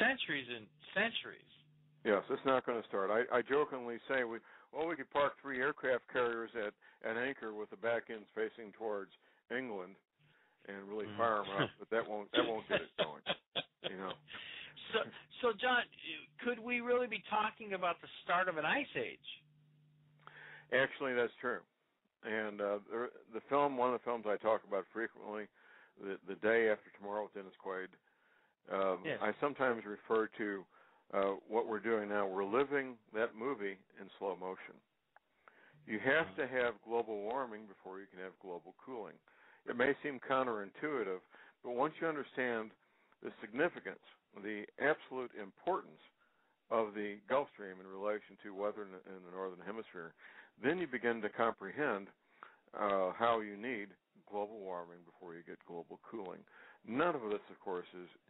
Centuries and centuries. Yes, it's not going to start. I jokingly say we could park 3 aircraft carriers at anchor with the back ends facing towards England and really fire them up, but that won't get it going. You know. So John, could we really be talking about the start of an ice age? Actually, that's true. And the film, one of the films I talk about frequently, the Day After Tomorrow with Dennis Quaid. Yes. I sometimes refer to what we're doing now. We're living that movie in slow motion. You have to have global warming before you can have global cooling. It may seem counterintuitive, but once you understand the significance, the absolute importance of the Gulf Stream in relation to weather in the northern hemisphere, then you begin to comprehend how you need global warming before you get global cooling. None of this, of course,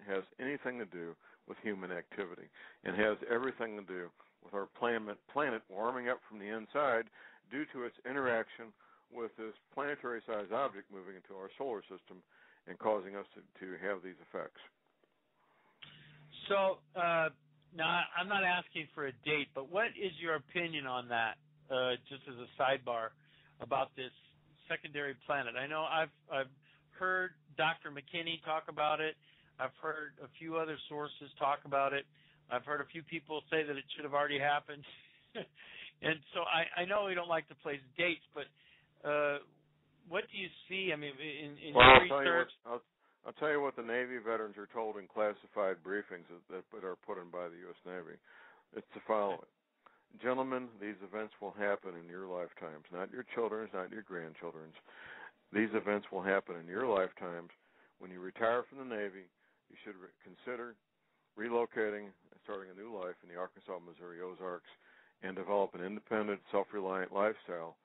has anything to do with human activity. It has everything to do with our planet warming up from the inside due to its interaction with this planetary-sized object moving into our solar system and causing us to have these effects. So, now I'm not asking for a date, but what is your opinion on that, just as a sidebar, about this secondary planet? I know I've heard Dr. McKinney talk about it. I've heard a few other sources talk about it. I've heard a few people say that it should have already happened. And so I know we don't like to place dates, but what do you see? I mean, in your research? I'll tell you what the Navy veterans are told in classified briefings that are put in by the U.S. Navy. It's the following. Gentlemen, these events will happen in your lifetimes, not your children's, not your grandchildren's. These events will happen in your lifetimes. When you retire from the Navy, you should consider relocating and starting a new life in the Arkansas, Missouri Ozarks and develop an independent, self-reliant lifestyle.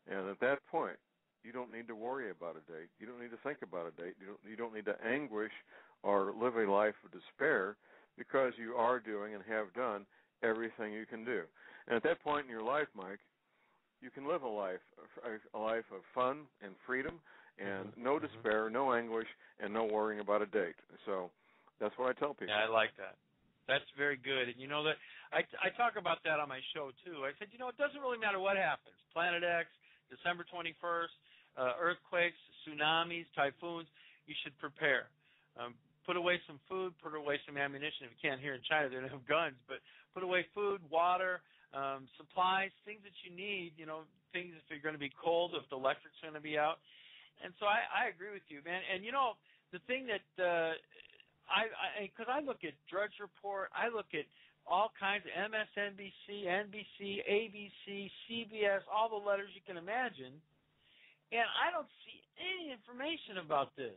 And at that point, you don't need to worry about a date. You don't need to think about a date. You don't need to anguish or live a life of despair because you are doing and have done everything you can do. And at that point in your life, Mike, you can live a life of fun and freedom and no despair, no anguish, and no worrying about a date. So that's what I tell people. Yeah, I like that. That's very good. And you know that I talk about that on my show too. I said, it doesn't really matter what happens. Planet X, December 21st, earthquakes, tsunamis, typhoons, you should prepare. Put away some food, put away some ammunition. If you can't, here in China, they don't have guns, but put away food, water, supplies, things that you need, things if you're going to be cold, if the electric's going to be out. And so I agree with you, man. And, the thing that because I look at Drudge Report, I look at all kinds of MSNBC, NBC, ABC, CBS, all the letters you can imagine, and I don't see any information about this.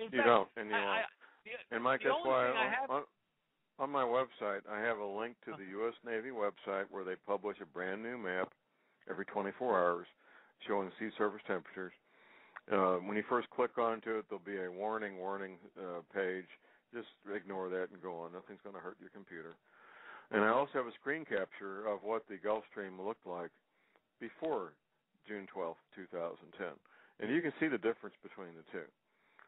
In fact, don't, and you won't. And Mike, that's why on my website I have a link to the U.S. Navy website where they publish a brand new map every 24 hours showing sea surface temperatures. When you first click onto it, there'll be a warning page. Just ignore that and go on. Nothing's going to hurt your computer. And I also have a screen capture of what the Gulf Stream looked like before June 12, 2010. And you can see the difference between the two.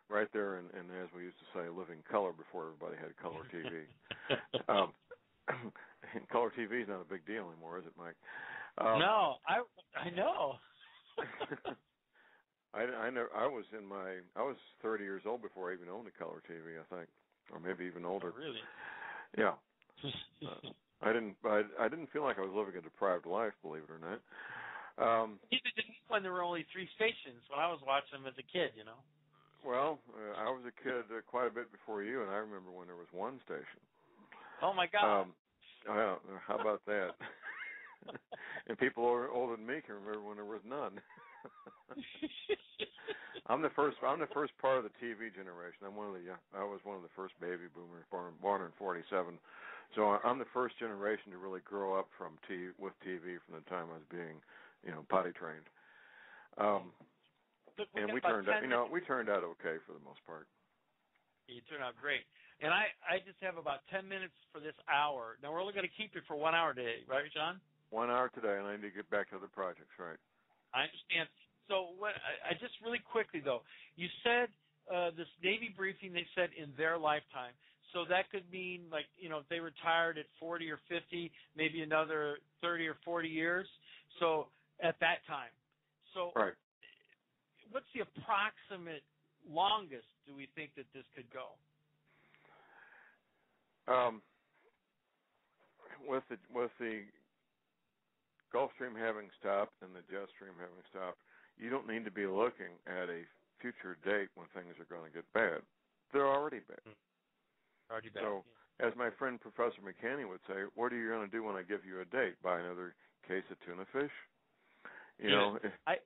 Right there, and as we used to say, living color before everybody had color TV. Color TV is not a big deal anymore, is it, Mike? No, I know. I was 30 years old before I even owned a color TV, I think, or maybe even older. Oh, really? Yeah. I didn't feel like I was living a deprived life, believe it or not. Even when there were only 3 stations when I was watching them as a kid, Well, I was a kid quite a bit before you, and I remember when there was 1 station. Oh my God! Well, how about that? And people older than me can remember when there was none. I'm the first part of the TV generation. I was one of the first baby boomers born in 47. So I'm the first generation to really grow up with TV from the time I was being, potty trained. And we turned out okay for the most part. You turned out great. And I just have about 10 minutes for this hour. Now, we're only going to keep it for 1 hour today, right, John? 1 hour today, and I need to get back to other projects, right? I understand. So I just really quickly, though, you said this Navy briefing, they said in their lifetime. So that could mean, like, if they retired at 40 or 50, maybe another 30 or 40 years. So at that time. So right. What's the approximate longest do we think that this could go? With the Gulf Stream having stopped and the jet stream having stopped, you don't need to be looking at a future date when things are going to get bad. They're already bad. Already bad. So, as my friend Professor McKinney would say, what are you going to do when I give you a date? Buy another case of tuna fish? I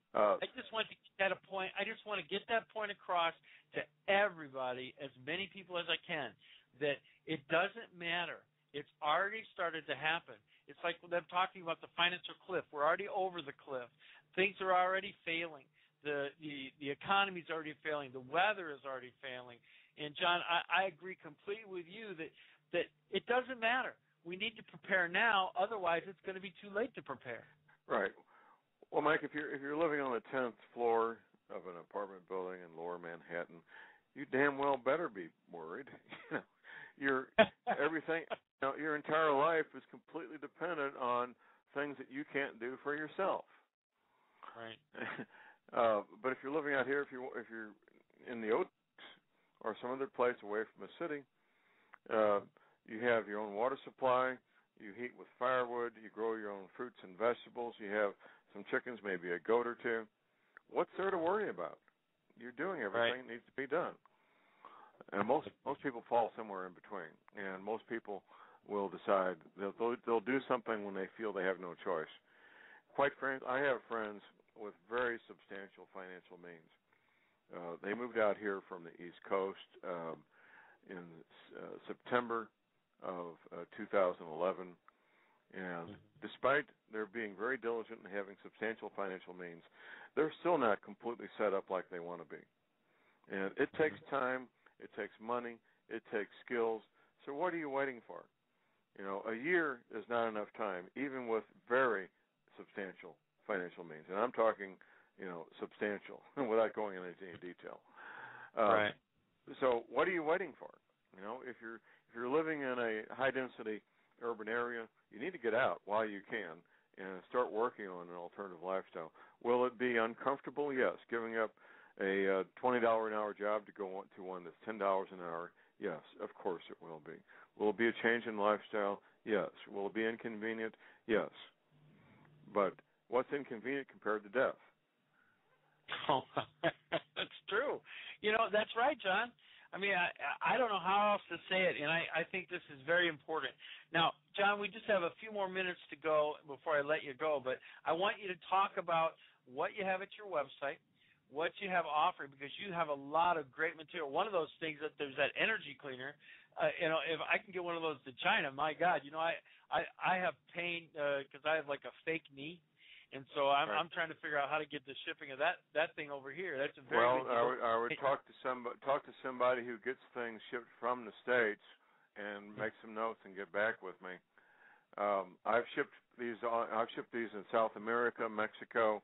just want to get a point. I just want to get that point across to everybody, as many people as I can, that it doesn't matter. It's already started to happen. It's like them talking about the financial cliff. We're already over the cliff. Things are already failing. The economy is already failing. The weather is already failing. And John, I agree completely with you that it doesn't matter. We need to prepare now. Otherwise, it's going to be too late to prepare. Right. Well, Mike, if you're living on the 10th floor of an apartment building in Lower Manhattan, you damn well better be worried. Your everything, your entire life is completely dependent on things that you can't do for yourself. Right. But if you're living out here, if you're in the Oaks or some other place away from the city, you have your own water supply. You heat with firewood. You grow your own fruits and vegetables. You have some chickens, maybe a goat or two. What's there to worry about? You're doing everything that needs to be done. And most people fall somewhere in between. And most people will decide they'll do something when they feel they have no choice. Quite frankly, I have friends with very substantial financial means. They moved out here from the East Coast in September of 2011. And despite their being very diligent and having substantial financial means, they're still not completely set up like they want to be. And it takes time, it takes money, it takes skills. So what are you waiting for? A year is not enough time, even with very substantial financial means. And I'm talking, substantial, without going into any detail. Right. So what are you waiting for? If you're living in a high-density urban area, you need to get out while you can and start working on an alternative lifestyle. Will it be uncomfortable? Yes. Giving up a $20 an hour job to go to one that's $10 an hour? Yes, of course it will be. Will it be a change in lifestyle? Yes. Will it be inconvenient? Yes. But what's inconvenient compared to death? Oh, that's true. That's right, John. I mean, I don't know how else to say it, and I think this is very important. Now, John, we just have a few more minutes to go before I let you go, but I want you to talk about what you have at your website, what you have offering, because you have a lot of great material. One of those things, that there's that energy cleaner. If I can get one of those to China, my God, I have pain because I have like a fake knee. And so I'm trying to figure out how to get the shipping of that thing over here. That's a very big deal. I would talk to somebody who gets things shipped from the States and make some notes and get back with me. I've shipped these in South America, Mexico,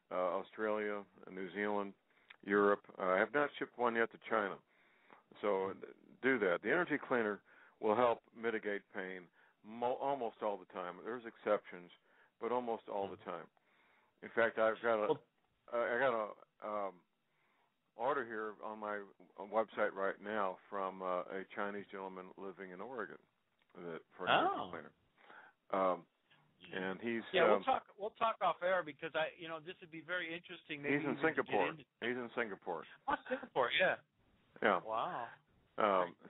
Australia, New Zealand, Europe. I have not shipped one yet to China. So do that. The energy cleaner will help mitigate pain almost all the time. There's exceptions, but almost all the time. In fact, I've got a order here on my website right now from a Chinese gentleman living in Oregon for an energy cleaner. And he's we'll talk off air because this would be very interesting. Maybe he's in Singapore. He's in Singapore. Oh, Singapore, yeah. Yeah. Wow.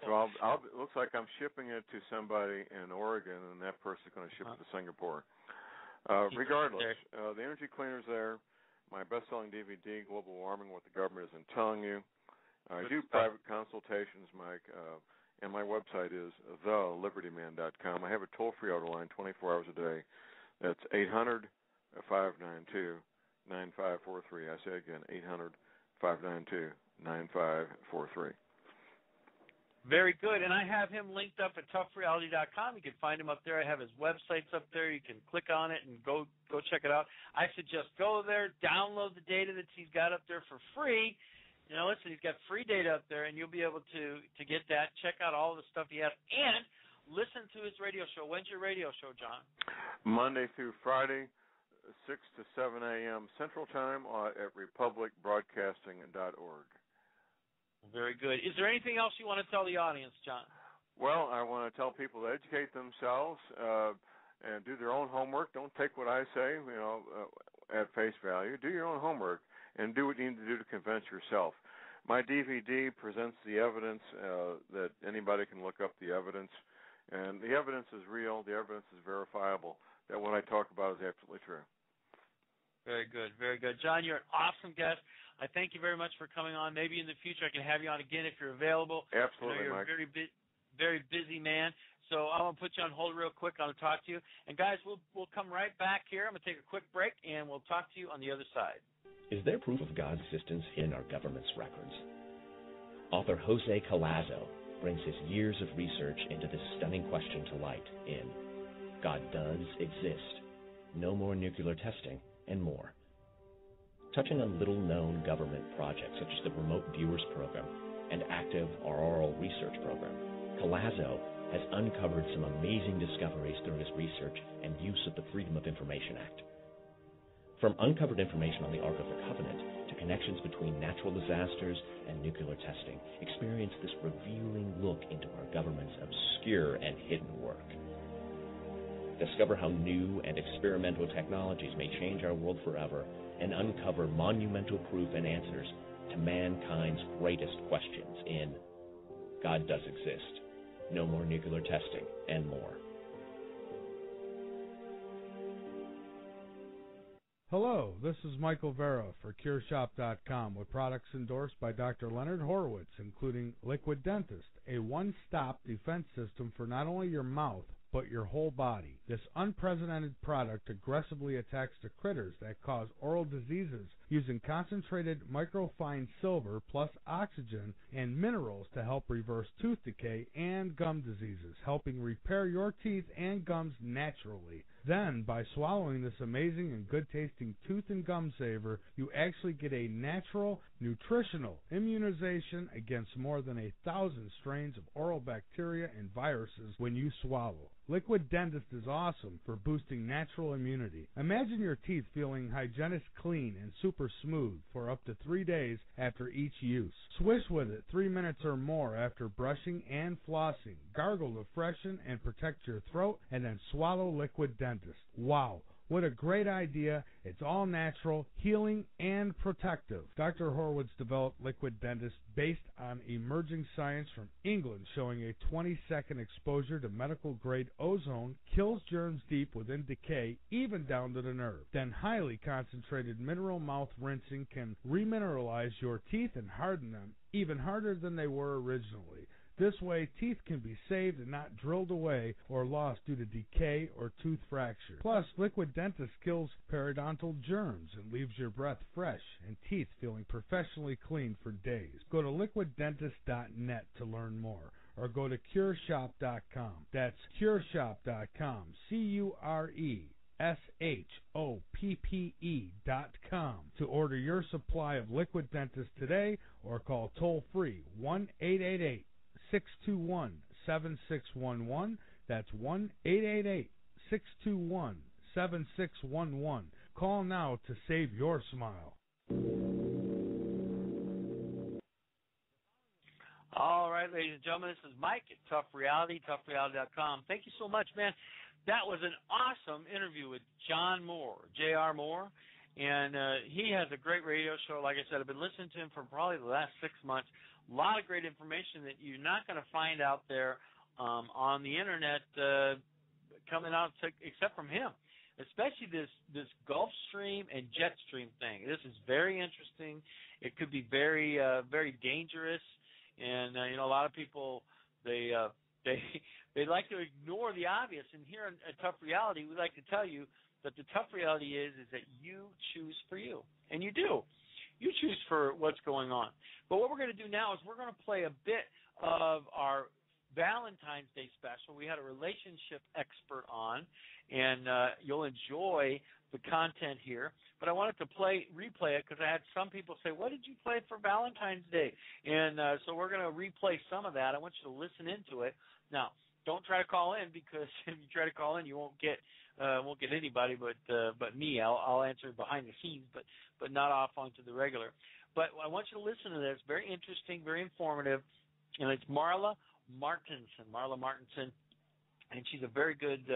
So it looks like I'm shipping it to somebody in Oregon, and that person's going to ship it to Singapore. Regardless, the energy cleaner's there. My best-selling DVD, Global Warming, What the Government Isn't Telling You. I do private consultations, Mike, and my website is thelibertyman.com. I have a toll-free order line 24 hours a day. That's 800-592-9543. I say again, 800-592-9543. Very good. And I have him linked up at toughreality.com. You can find him up there. I have his websites up there. You can click on it and go check it out. I suggest go there, download the data that he's got up there for free. You know, listen, he's got free data up there, and you'll be able to get that. Check out all the stuff he has, and listen to his radio show. When's your radio show, John? Monday through Friday, 6 to 7 a.m. Central Time at republicbroadcasting.org. Very good. Is there anything else you want to tell the audience, John? Well, I want to tell people to educate themselves and do their own homework. Don't take what I say, at face value. Do your own homework and do what you need to do to convince yourself. My DVD presents the evidence that anybody can look up the evidence, and the evidence is real. The evidence is verifiable. That what I talk about is absolutely true. Very good, very good. John, you're an awesome guest. I thank you very much for coming on. Maybe in the future I can have you on again if you're available. Absolutely, you're Mike. a very busy man. So I want to put you on hold real quick. I'll talk to you. And, guys, we'll come right back here. I'm going to take a quick break, and we'll talk to you on the other side. Is there proof of God's existence in our government's records? Author Jose Collazo brings his years of research into this stunning question to light in God Does Exist, No More Nuclear Testing, and more. Touching on little-known government projects such as the Remote Viewers Program and active auroral research program, Collazo has uncovered some amazing discoveries through his research and use of the Freedom of Information Act. From uncovered information on the Ark of the Covenant to connections between natural disasters and nuclear testing, experience this revealing look into our government's obscure and hidden work. Discover how new and experimental technologies may change our world forever and uncover monumental proof and answers to mankind's greatest questions in God Does Exist, No More Nuclear Testing, and more. Hello, this is Michael Vera for CureShop.com with products endorsed by Dr. Leonard Horowitz, including Liquid Dentist, a one-stop defense system for not only your mouth, but your whole body. This unprecedented product aggressively attacks the critters that cause oral diseases using concentrated microfine silver plus oxygen and minerals to help reverse tooth decay and gum diseases, helping repair your teeth and gums naturally. Then, by swallowing this amazing and good-tasting tooth and gum saver, you actually get a natural, nutritional immunization against more than 1,000 strains of oral bacteria and viruses when you swallow. Liquid Dentist is awesome for boosting natural immunity. Imagine your teeth feeling hygienic clean and super smooth for up to 3 days after each use. Swish with it 3 minutes or more after brushing and flossing. Gargle to freshen and protect your throat, and then swallow Liquid Dentist. Wow. What a great idea. It's all natural, healing, and protective. Dr. Horowitz developed Liquid Dentist based on emerging science from England showing a 20-second exposure to medical-grade ozone kills germs deep within decay, even down to the nerve. Then highly concentrated mineral mouth rinsing can remineralize your teeth and harden them, even harder than they were originally. This way, teeth can be saved and not drilled away or lost due to decay or tooth fracture. Plus, Liquid Dentist kills periodontal germs and leaves your breath fresh and teeth feeling professionally clean for days. Go to liquiddentist.net to learn more, or go to CureShop.com. That's CureShop.com, CureShoppe.com to order your supply of Liquid Dentist today, or call toll-free 1-888-621-7611. That's 1-888-621-7611. Call now to save your smile. All right, ladies and gentlemen, this is Mike at Tough Reality, toughreality.com. Thank you so much, man. That was an awesome interview with John Moore, J.R. Moore, and he has a great radio show. Like I said, I've been listening to him for probably the last 6 months. A lot of great information that you're not going to find out there on the Internet coming out except from him, especially this Gulf Stream and jet stream thing. This is very interesting. It could be very, very dangerous. And, a lot of people, they like to ignore the obvious. And here at Tough Reality, we like to tell you that the tough reality is that you choose for you. And you do. You choose for what's going on. But what we're going to do now is we're going to play a bit of our Valentine's Day special. We had a relationship expert on, and you'll enjoy the content here. But I wanted to replay it because I had some people say, what did you play for Valentine's Day? And so we're going to replay some of that. I want you to listen into it. Now, don't try to call in, because if you try to call in, you won't get anybody but me. I'll answer behind the scenes, but not off onto the regular. But I want you to listen to this. Very interesting, very informative, and it's Marla Martinson, and she's a very good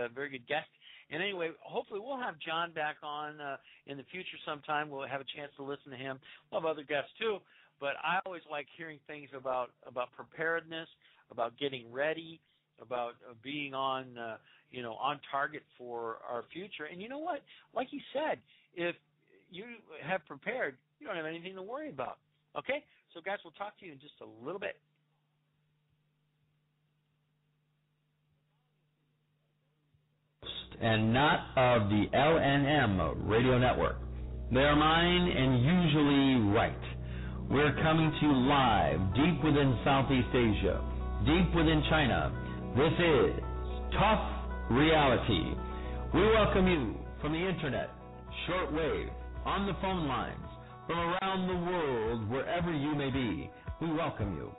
guest. And anyway, hopefully we'll have John back on in the future sometime. We'll have a chance to listen to him. We'll have other guests too. But I always like hearing things about preparedness, about getting ready, about being on target for our future. And you know what? Like he said, if you have prepared, you don't have anything to worry about. Okay? So guys, we'll talk to you in just a little bit. And not of the LNM radio network. They are mine and usually right. We're coming to you live deep within Southeast Asia, deep within China. This is Tough Reality. We welcome you from the internet, shortwave, on the phone lines, from around the world, wherever you may be. We welcome you.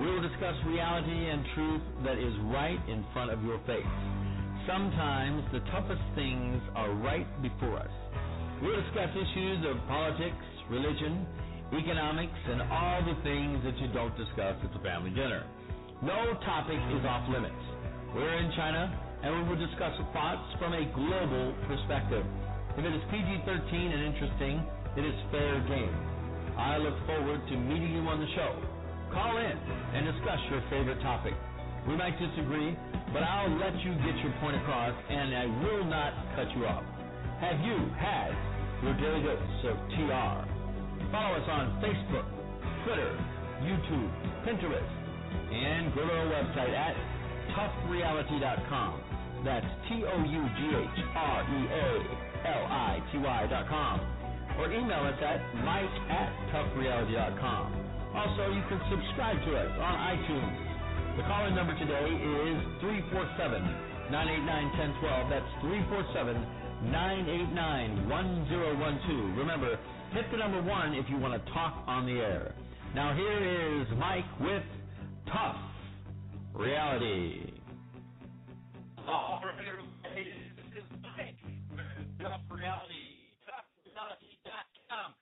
We will discuss reality and truth that is right in front of your face. Sometimes the toughest things are right before us. We'll discuss issues of politics, religion, economics, and all the things that you don't discuss at the family dinner. No topic is off limits. We're in China, and we will discuss thoughts from a global perspective. If it is PG-13 and interesting, it is fair game. I look forward to meeting you on the show. Call in and discuss your favorite topic. We might disagree, but I'll let you get your point across, and I will not cut you off. Have you had your daily dose of TR? Follow us on Facebook, Twitter, YouTube, Pinterest, and go to our website at toughreality.com. That's TOUGHREALITY.com. Or email us at mike@toughreality.com. Also, you can subscribe to us on iTunes. The call-in number today is 347-989-1012. That's 347-989-1012. Remember, hit the number 1 if you want to talk on the air. Now here is Mike with Tough Reality. All right, everybody, this is Mike with Tough Reality, toughreality.com.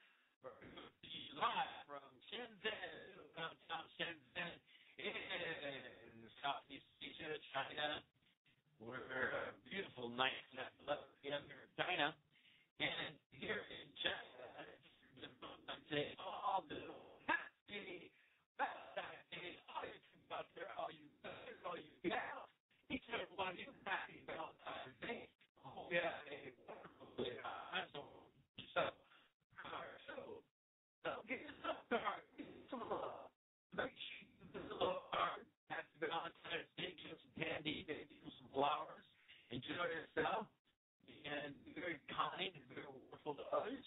Live from Shenzhen, downtown Shenzhen, in Southeast Asia, China. We're a beautiful night at 11 p.m. here in China. And here in China, I'm saying all the happy Valentine's Day, all you think out there, all you guys, all you gals, each and every one of you, happy Valentine's Day. Oh, yeah, a wonderful day. So get yourself a card, get some love. Make sure you do a little art. Happy Valentine's Day, give some candy, maybe some flowers. Enjoy yourself and be very kind and very wonderful to others.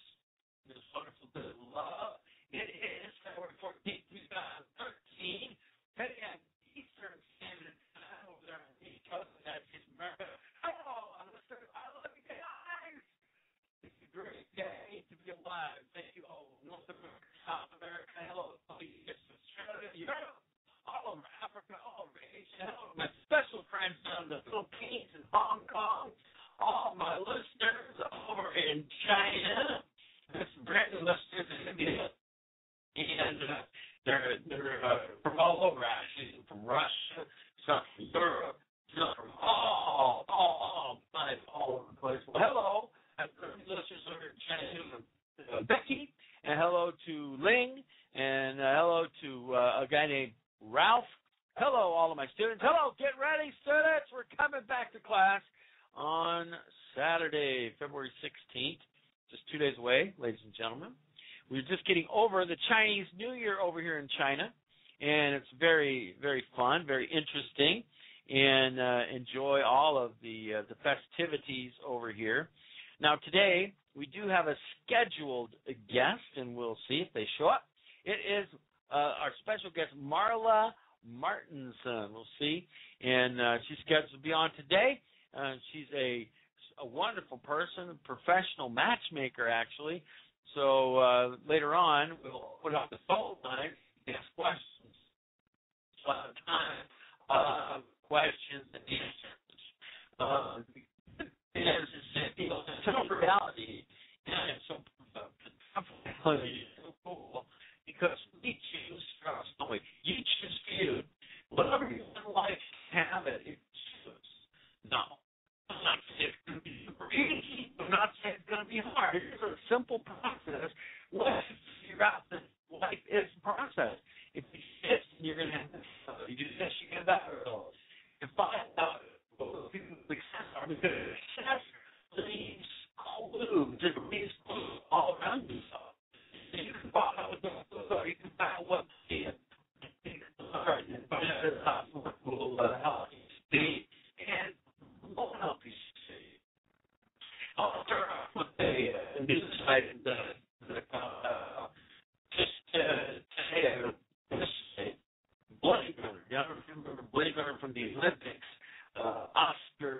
It's wonderful to love. It is February 14th, 2013, 10 a.m. Eastern Standard Time over there on the East Coast of the United States of America. Hello, I love you guys. It's a great day to be alive. Thank you all. North America, South America, hello, Australia, Europe, all over Africa, all over Asia, hello, my special friends from the Philippines and Hong Kong, all my listeners over in China, and some brand new listeners in India, and they're from all over, actually, from Russia, some from Europe, some from all over the place. Well, hello, I'm listeners over in China, Becky, and hello to Ling, and hello to a guy named Ralph. Hello, all of my students. Hello, get ready, students. We're coming back to class on Saturday, February 16th, just 2 days away, ladies and gentlemen. We're just getting over the Chinese New Year over here in China, and it's very, very fun, very interesting, and enjoy all of the festivities over here. Now, today, we do have a scheduled guest, and we'll see if they show up. It is our special guest, Marla Martinson. We'll see. And she's scheduled to be on today. She's a wonderful person, a professional matchmaker, actually. So later on, we'll put up the phone line, ask questions. So a lot of time, questions and answers. It's a reality. And it's so cool because we choose trust. You choose food. Whatever you want in life, have it. You choose. No. I'm not saying it's going to be super easy. I'm not saying it's going to be hard. It's a simple process. Let's figure out that life is a process. If you do this, you're going to have this. You do this, you get that result. And find out what people success are, because success leaves clues. It leaves clues all around you. So you can find out what the you can find out what the what will help you see, and what will help you see. I'll start off with a news site just to say Blade Runner. You remember Blade Runner from the Olympics? Oscar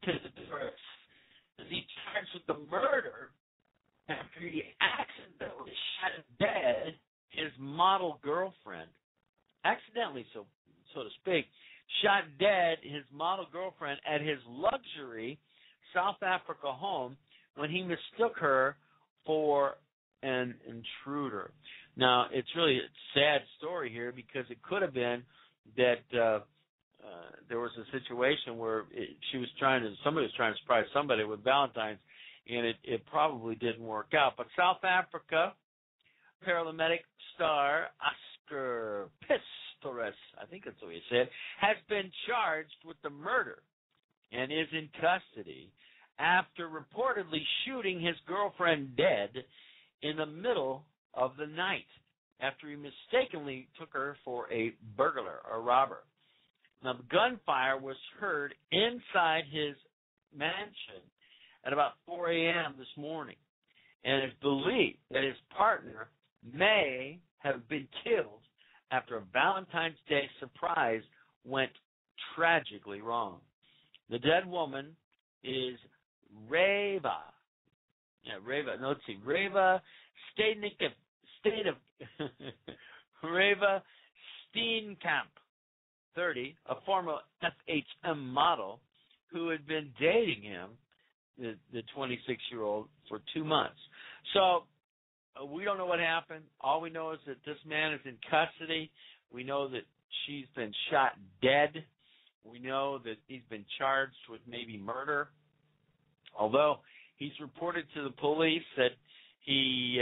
Pistorius. Is he charged with the murder after he accidentally shot dead his model girlfriend? Accidentally, so to speak, shot dead his model girlfriend at his luxury South Africa home when he mistook her for an intruder. Now, it's really a sad story here because it could have been that there was a situation where somebody was trying to surprise somebody with Valentine's, and it probably didn't work out. But South Africa paramedic star Oscar Pistorius, I think that's what he said, has been charged with the murder and is in custody after reportedly shooting his girlfriend dead in the middle of the night after he mistakenly took her for a burglar or robber. Now, the gunfire was heard inside his mansion at about 4 a.m. this morning, and it's believed that his partner may have been killed after a Valentine's Day surprise went tragically wrong. The dead woman is Reva Steenkamp, 30, a former FHM model who had been dating him, the 26-year-old, for 2 months. So we don't know what happened. All we know is that this man is in custody. We know that she's been shot dead. We know that he's been charged with maybe murder, although he's reported to the police that he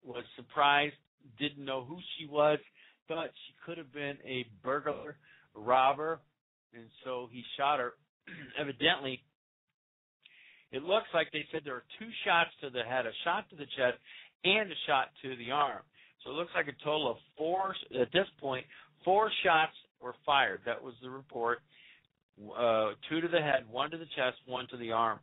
was surprised, didn't know who she was, thought she could have been a burglar, robber, and so he shot her. Evidently, it looks like they said there were 2 shots to the head, a shot to the chest, and a shot to the arm. So it looks like a total of 4, at this point, 4 shots were fired. That was the report. 2 to the head, 1 to the chest, 1 to the arm.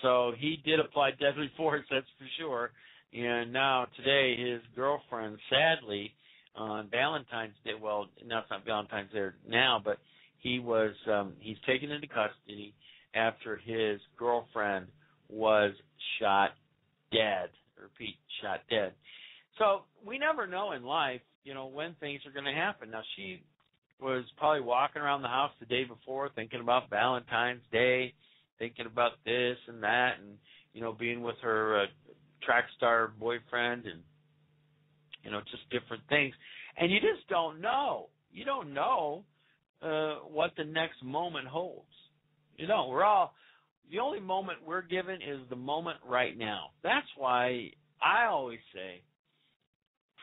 So he did apply deadly force, that's for sure. And now today his girlfriend, sadly, on Valentine's Day, well, no, it's not Valentine's Day now, but he's taken into custody after his girlfriend was shot dead. I repeat, shot dead. So we never know in life, when things are going to happen. Now, she was probably walking around the house the day before thinking about Valentine's Day, thinking about this and that, and, being with her track star boyfriend and, just different things. And you just don't know. You don't know what the next moment holds. The only moment we're given is the moment right now. That's why I always say,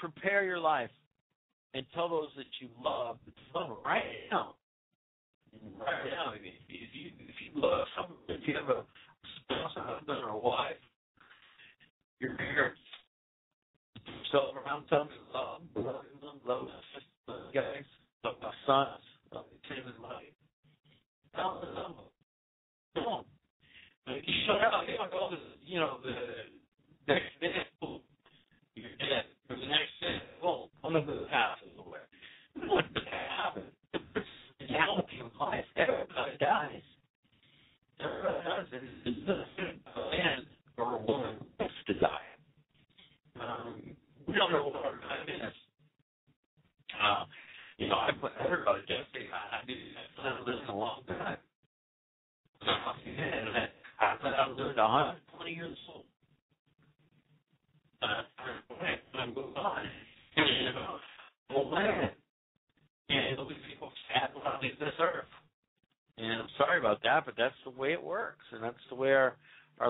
prepare your life and tell those that you love right now. Right now, if you love someone, if you have a spouse, a husband, or a wife, your parents, yourself around, tell them you love them, love the guys, love my sons, love the kids and money. Tell them. Don't. If you shut out, the next minute, boom, you're dead. For the next minute, boom, one of the passes away. What's going to happen? man or a woman wants to die. We don't know what our time is. I put everybody yesterday. I planned on living a long time. And I thought I was living 120 years old. I'm going on. Old man. And those people sad when I leave this earth. And I'm sorry about that, but that's the way it works, and that's the way our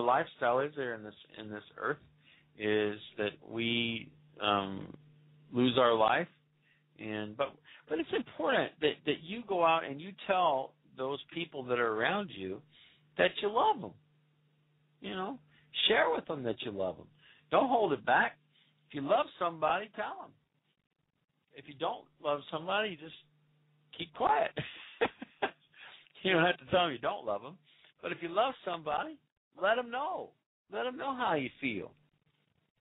lifestyle is there in this earth, is that we lose our life, but it's important that you go out and you tell those people that are around you that you love them. Share with them that you love them. Don't hold it back. If you love somebody, tell them. If you don't love somebody, you just keep quiet. You don't have to tell them you don't love them. But if you love somebody, let them know. Let them know how you feel.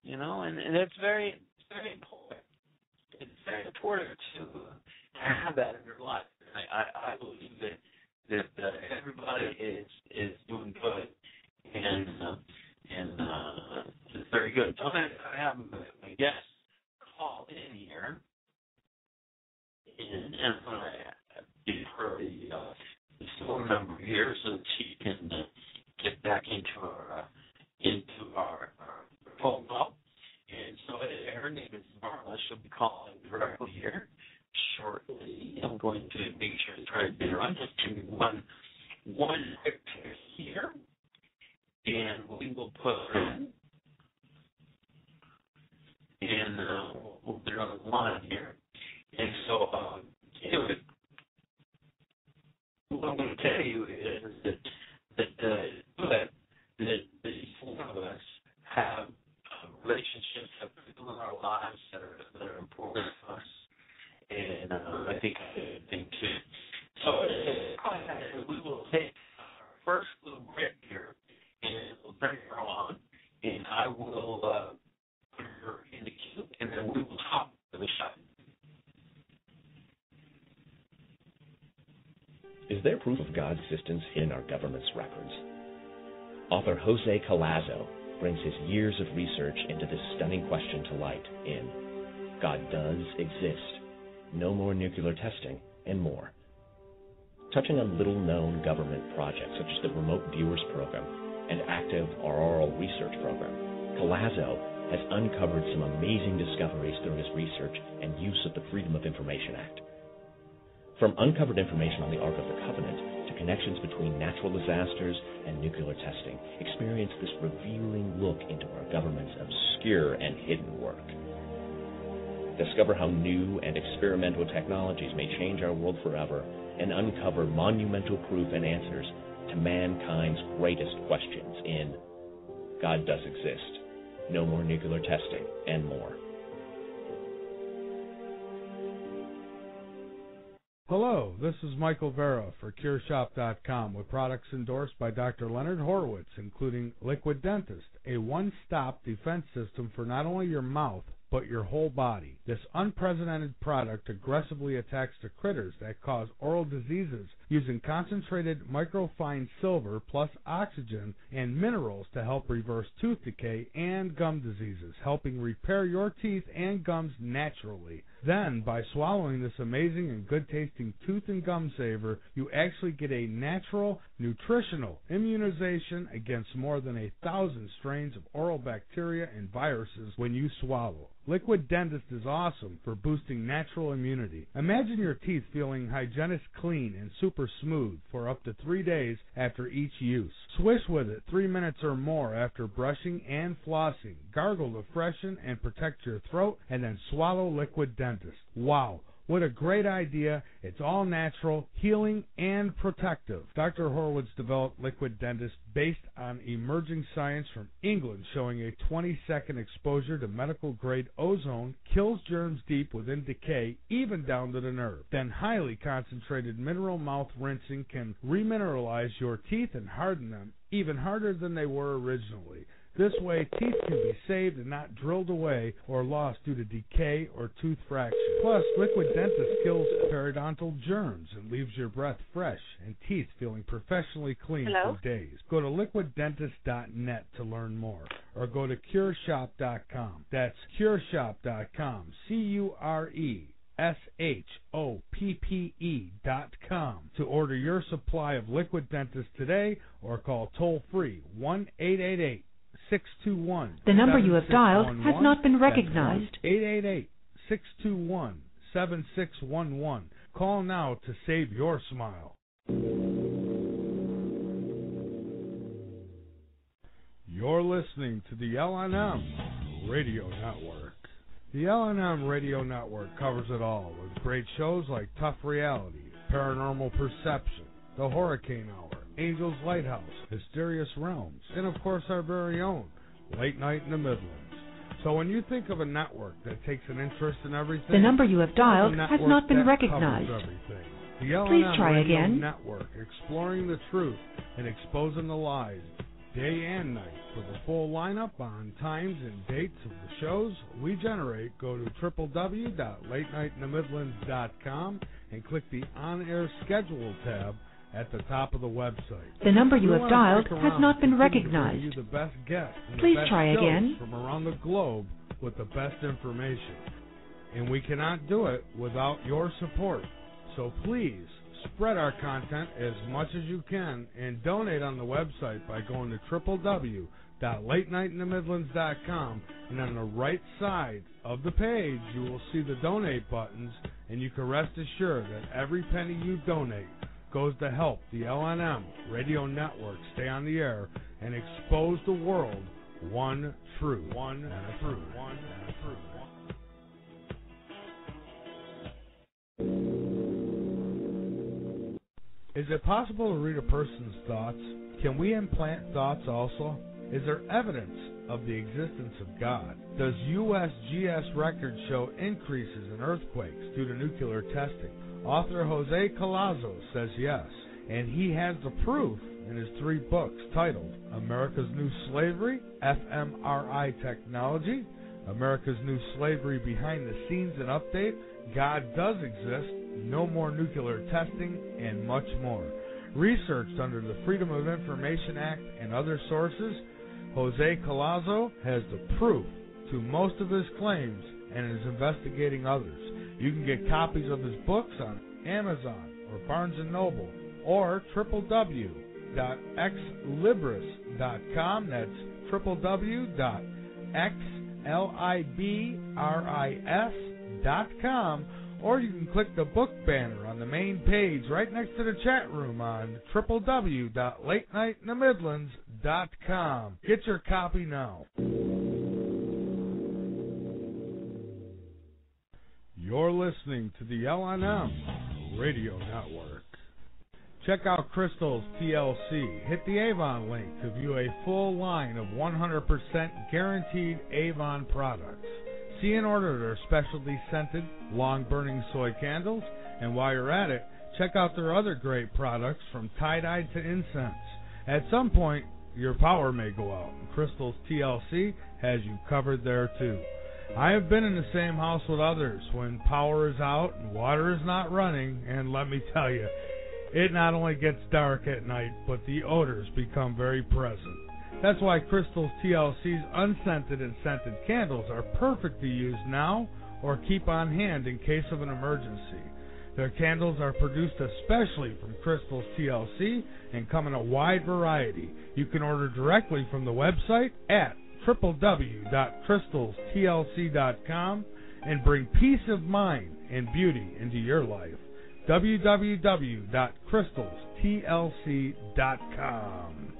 And it's very important. It's very important to have that in your life. I believe that everybody is doing good, and it's very good. So I have my guest call in here, and I'm going to give her the phone number here so that she can get back into our phone call. And so her name is Marla. She'll be calling directly here shortly. I'm going to make sure to try to get her on. Just give me one here, and we will put her in. And we'll put her on the line here. And so, anyway, what I'm going to tell you is that each one of us have relationships, have people in our lives that are important to us, and I think that's a good thing too. So we will take our first little break here, and we'll bring her on, and I will put her in the queue, and then we will talk to the shop. Is there proof of God's existence in our government's records? Author Jose Collazo brings his years of research into this stunning question to light in God Does Exist, No More Nuclear Testing, and more. Touching on little-known government projects such as the Remote Viewers Program and active auroral research program, Collazo has uncovered some amazing discoveries through his research and use of the Freedom of Information Act. From uncovered information on the Ark of the Covenant to connections between natural disasters and nuclear testing, experience this revealing look into our government's obscure and hidden work. Discover how new and experimental technologies may change our world forever and uncover monumental proof and answers to mankind's greatest questions in God Does Exist, No More Nuclear Testing, and more. Hello, this is Michael Vera for CureShop.com with products endorsed by Dr. Leonard Horowitz, including Liquid Dentist, a one-stop defense system for not only your mouth, but your whole body. This unprecedented product aggressively attacks the critters that cause oral diseases using concentrated microfine silver plus oxygen and minerals to help reverse tooth decay and gum diseases, helping repair your teeth and gums naturally. Then, by swallowing this amazing and good-tasting tooth and gum saver, you actually get a natural, nutritional immunization against more than 1,000 strains of oral bacteria and viruses when you swallow. Liquid Dentist is awesome for boosting natural immunity. Imagine your teeth feeling hygienic clean and super smooth for up to 3 days after each use. Swish with it 3 minutes or more after brushing and flossing. Gargle to freshen and protect your throat, and then swallow Liquid Dentist. Wow. What a great idea. It's all natural, healing, and protective. Dr. Horowitz developed Liquid Dentist based on emerging science from England showing a 20-second exposure to medical-grade ozone kills germs deep within decay, even down to the nerve. Then highly concentrated mineral mouth rinsing can remineralize your teeth and harden them, even harder than they were originally. This way, teeth can be saved and not drilled away or lost due to decay or tooth fracture. Plus, Liquid Dentist kills periodontal germs and leaves your breath fresh and teeth feeling professionally clean for days. Go to liquiddentist.net to learn more, or go to cureshop.com. That's cureshop.com. CURESHOPPE.com to order your supply of Liquid Dentist today, or call toll-free 1-888-621-7611. The number you have dialed has not been recognized. 888-621-7611. Call now to save your smile. You're listening to the LNM Radio Network. The LNM Radio Network covers it all with great shows like Tough Reality, Paranormal Perception, The Hurricane Hour, Angel's Lighthouse, Mysterious Realms, and of course our very own Late Night in the Midlands. So when you think of a network that takes an interest in everything, the number you have dialed has not been recognized. The LNM Please try Radio again. Network, exploring the truth and exposing the lies day and night. For the full lineup on times and dates of the shows we generate, go to www.latenightinthe-midlands.com and click the On-Air Schedule tab at the top of the website. The number you have dialed has not been recognized. You the best guests and Please the best try shows again. from around the globe with the best information. And we cannot do it without your support. So please spread our content as much as you can and donate on the website by going to www.latenightinthe-midlands.com, and on the right side of the page you will see the donate buttons, and you can rest assured that every penny you donate goes to help the LNM Radio Network stay on the air and expose the world one truth. Is it possible to read a person's thoughts? Can we implant thoughts also? Is there evidence of the existence of God? Does USGS records show increases in earthquakes due to nuclear testing? Author Jose Collazo says yes, and he has the proof in his 3 books titled America's New Slavery, fMRI Technology, America's New Slavery Behind the Scenes and Update, God Does Exist, No More Nuclear Testing, and much more. Researched under the Freedom of Information Act and other sources, Jose Collazo has the proof to most of his claims and is investigating others. You can get copies of his books on Amazon or Barnes & Noble or www.xlibris.com. That's www.xlibris.com. Or you can click the book banner on the main page right next to the chat room on www.latenightinthe-midlands.com. Get your copy now. You're listening to the LNM Radio Network. Check out Crystal's TLC. Hit the Avon link to view a full line of 100% guaranteed Avon products. See and order their specialty scented, long-burning soy candles. And while you're at it, check out their other great products from tie-dye to incense. At some point, your power may go out, and Crystal's TLC has you covered there too. I have been in the same house with others when power is out and water is not running, and let me tell you, it not only gets dark at night, but the odors become very present. That's why Crystal's TLC's unscented and scented candles are perfect to use now or keep on hand in case of an emergency. Their candles are produced especially from Crystal's TLC and come in a wide variety. You can order directly from the website at www.crystalstlc.com and bring peace of mind and beauty into your life. www.crystalstlc.com.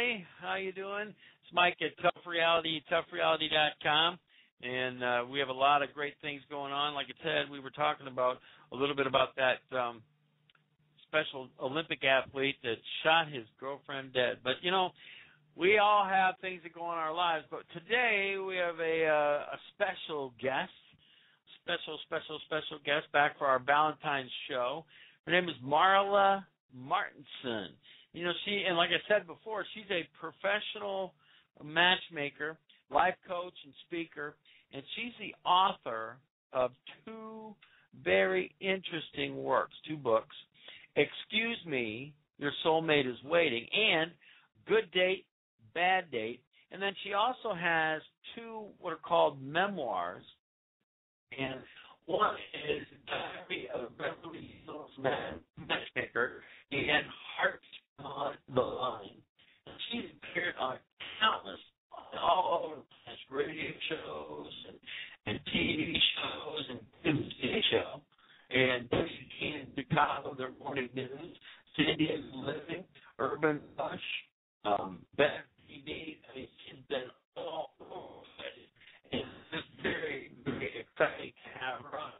everybody. How you doing? It's Mike at Tough Reality, toughreality.com. And we have a lot of great things going on. Like I said, we were talking about a little bit about that special Olympic athlete that shot his girlfriend dead. But, you know, we all have things that go on in our lives. But today we have a special guest, special guest back for our Valentine's show. Her name is Marla Martinson. You know, and like I said before, she's a professional matchmaker, life coach, and speaker, and she's the author of two very interesting works, two books, Excuse Me, Your Soulmate is Waiting, and Good Date, Bad Date. And then she also has two what are called memoirs, and one is Diary of a Beverly Hills Matchmaker and Hearts on the Line. And she's appeared on countless, all over the place, radio shows and TV shows and TV show, and WGN in Chicago, their morning news, San Diego Living, Urban Rush, Better TV. I mean, she's been all over the place. And it's very, very exciting to have her on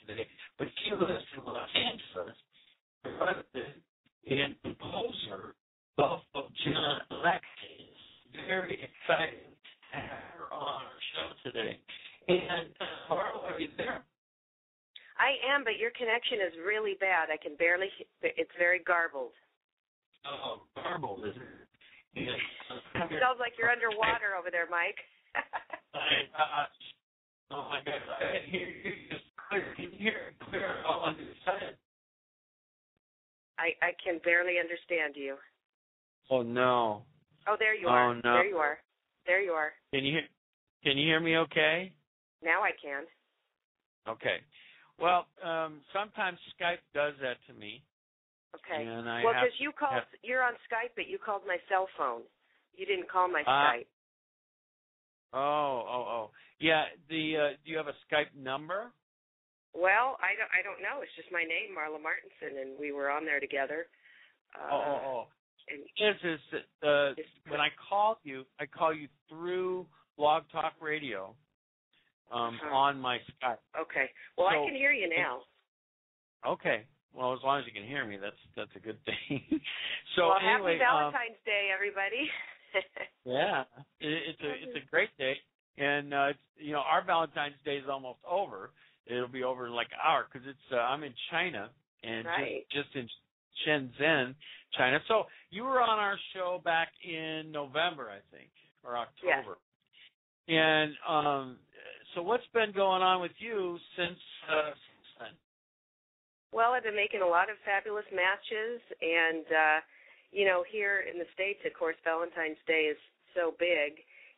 today. But she lives in Los Angeles, president and composer of John Alexis. Very exciting to have her on our show today. And Marla, are you there? I am, but your connection is really bad. I can barely. It's very garbled. Oh, garbled, is it? Yeah. It sounds like you're underwater over there, Mike. Oh my God! I can hear you clear. Can you hear it clear on the side? I can barely understand you. Oh no! Oh, there you are. Oh no! There you are. There you are. Can you hear me? Okay. Now I can. Okay. Well, sometimes Skype does that to me. Okay. And well, because you're on Skype, but you called my cell phone. You didn't call my Skype. Oh. Yeah. Do you have a Skype number? Well, I don't know. It's just my name, Marla Martinson, and we were on there together. And when I call you through Blog Talk Radio on my Skype. Okay. Well, I can hear you now. Okay. Well, as long as you can hear me, that's a good thing. So well, anyway, happy Valentine's Day, everybody. Yeah, it's a great day, and our Valentine's Day is almost over. It'll be over in like an hour because I'm in China and just in Shenzhen, China. So you were on our show back in November, I think, or October. Yeah. And so what's been going on with you since then? Well, I've been making a lot of fabulous matches, and here in the States, of course, Valentine's Day is so big,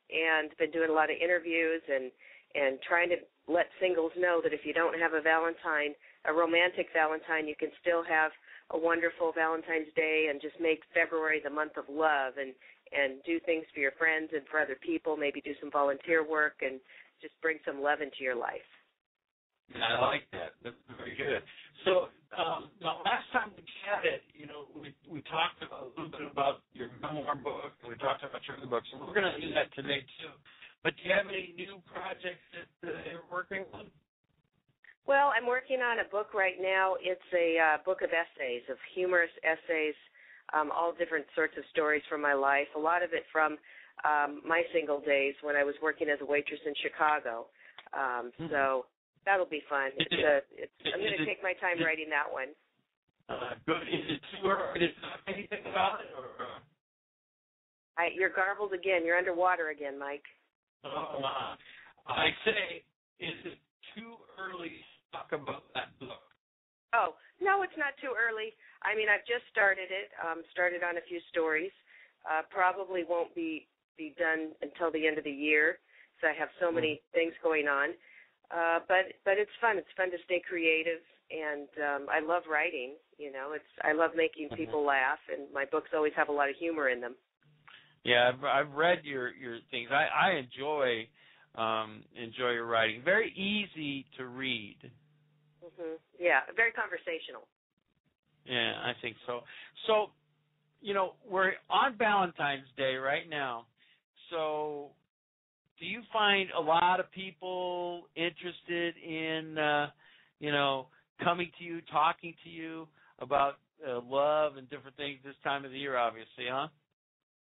and been doing a lot of interviews and trying to let singles know that if you don't have a Valentine, a romantic Valentine, you can still have a wonderful Valentine's Day and just make February the month of love and do things for your friends and for other people, maybe do some volunteer work and just bring some love into your life. I like that. That's very good. So now last time we chatted, we talked a little bit about your memoir book, and we talked about your other books, and we're going to do that today too. But do you have any new projects that you're working on? Well, I'm working on a book right now. It's a book of essays, of humorous essays, all different sorts of stories from my life, a lot of it from my single days when I was working as a waitress in Chicago. So that'll be fun. I'm going to take my time writing that one. Good. Is it too early to talk anything about it? You're garbled again. You're underwater again, Mike. I say, is it too early to talk about that book? Oh, no, it's not too early. I mean, I've just started it, started on a few stories. Probably won't be done until the end of the year, so I have so many things going on. But it's fun. It's fun to stay creative, and I love writing. I love making people laugh, and my books always have a lot of humor in them. Yeah, I've read your things. I enjoy your writing. Very easy to read. Mm-hmm. Yeah, very conversational. Yeah, I think so. So, we're on Valentine's Day right now. So do you find a lot of people interested in, coming to you, talking to you about love and different things this time of the year, obviously, huh?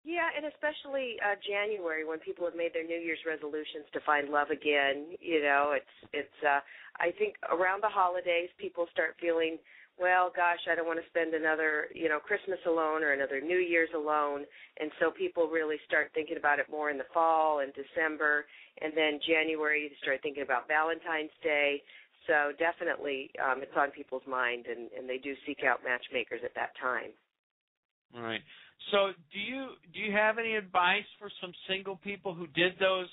Yeah, and especially January when people have made their New Year's resolutions to find love again. It's I think around the holidays people start feeling, well, gosh, I don't want to spend another, Christmas alone or another New Year's alone. And so people really start thinking about it more in the fall and December. And then January, you start thinking about Valentine's Day. So definitely it's on people's mind, and they do seek out matchmakers at that time. All right. So do you have any advice for some single people who did those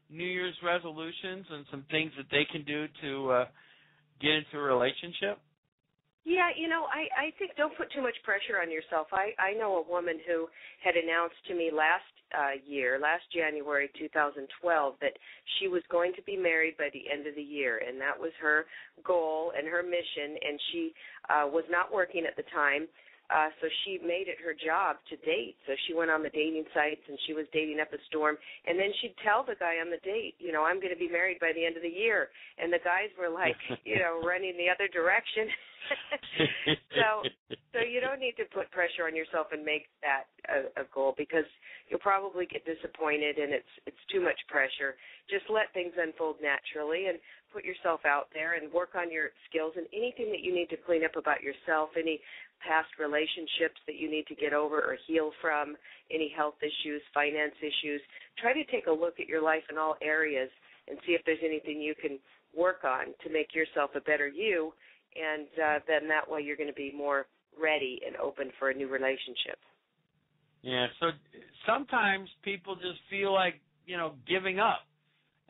New Year's resolutions and some things that they can do to get into a relationship? Yeah, I think don't put too much pressure on yourself. I know a woman who had announced to me last January 2012, that she was going to be married by the end of the year, and that was her goal and her mission, and she was not working at the time. So she made it her job to date. So she went on the dating sites, and she was dating up a storm. And then she'd tell the guy on the date, I'm going to be married by the end of the year. And the guys were like, running the other direction. So you don't need to put pressure on yourself and make that a goal, because you'll probably get disappointed, and it's too much pressure. Just let things unfold naturally and put yourself out there and work on your skills and anything that you need to clean up about yourself, any past relationships that you need to get over or heal from, any health issues, finance issues. Try to take a look at your life in all areas and see if there's anything you can work on to make yourself a better you, and then that way you're going to be more ready and open for a new relationship. Yeah, so sometimes people just feel like, giving up,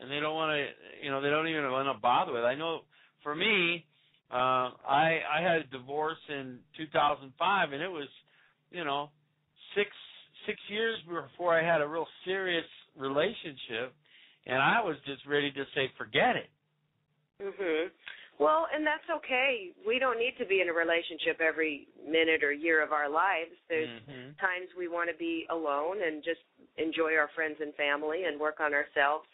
and they don't want to, they don't even want to bother with it. I know for me, I had a divorce in 2005, and it was, 6 years before I had a real serious relationship, and I was just ready to say, forget it. Mhm. Well, and that's okay. We don't need to be in a relationship every minute or year of our lives. There's times we want to be alone and just enjoy our friends and family and work on ourselves.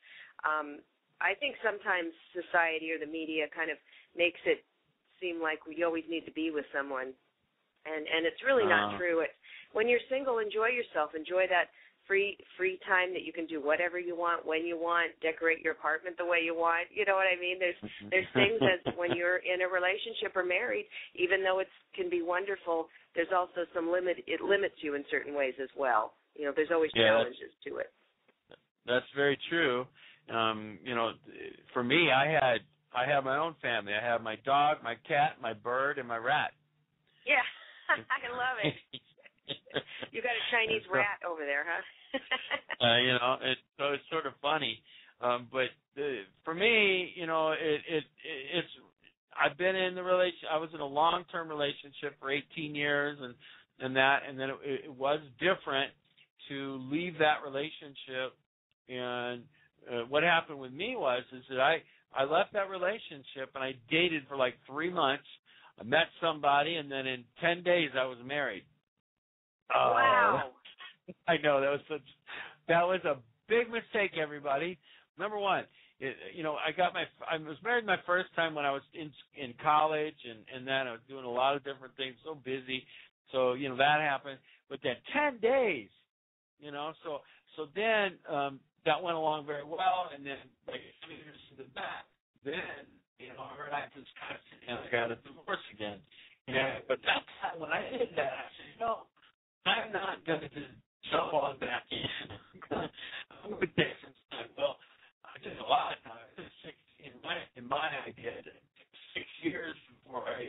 I think sometimes society or the media kind of makes it seem like we always need to be with someone, and it's really not true. When you're single, enjoy yourself. Enjoy that free time that you can do whatever you want, when you want, decorate your apartment the way you want. You know what I mean? There's things that when you're in a relationship or married, even though it can be wonderful, there's also it limits you in certain ways as well. There's always challenges to it. That's very true. For me, I have my own family. I have my dog, my cat, my bird, and my rat. Yeah, I love it. You got a Chinese rat over there, huh? It's sort of funny, but for me, it's. I've been in the relation. I was in a long-term relationship for 18 years, and then it was different to leave that relationship. And what happened with me is that I left that relationship and I dated for like 3 months. I met somebody, and then in 10 days I was married. Wow. I know that was a big mistake, everybody. Number one, I was married my first time when I was in college, and then I was doing a lot of different things, so busy. So, that happened. But then 10 days, so then that went along very well, and then like 2 years to the back, then, her and I discussed, and I got a divorce again. Yeah, but that time when I did that, I said, I'm not going to just jump on back in. I'm going to take some time. Well, I took a lot of time. In my idea, it took 6 years before I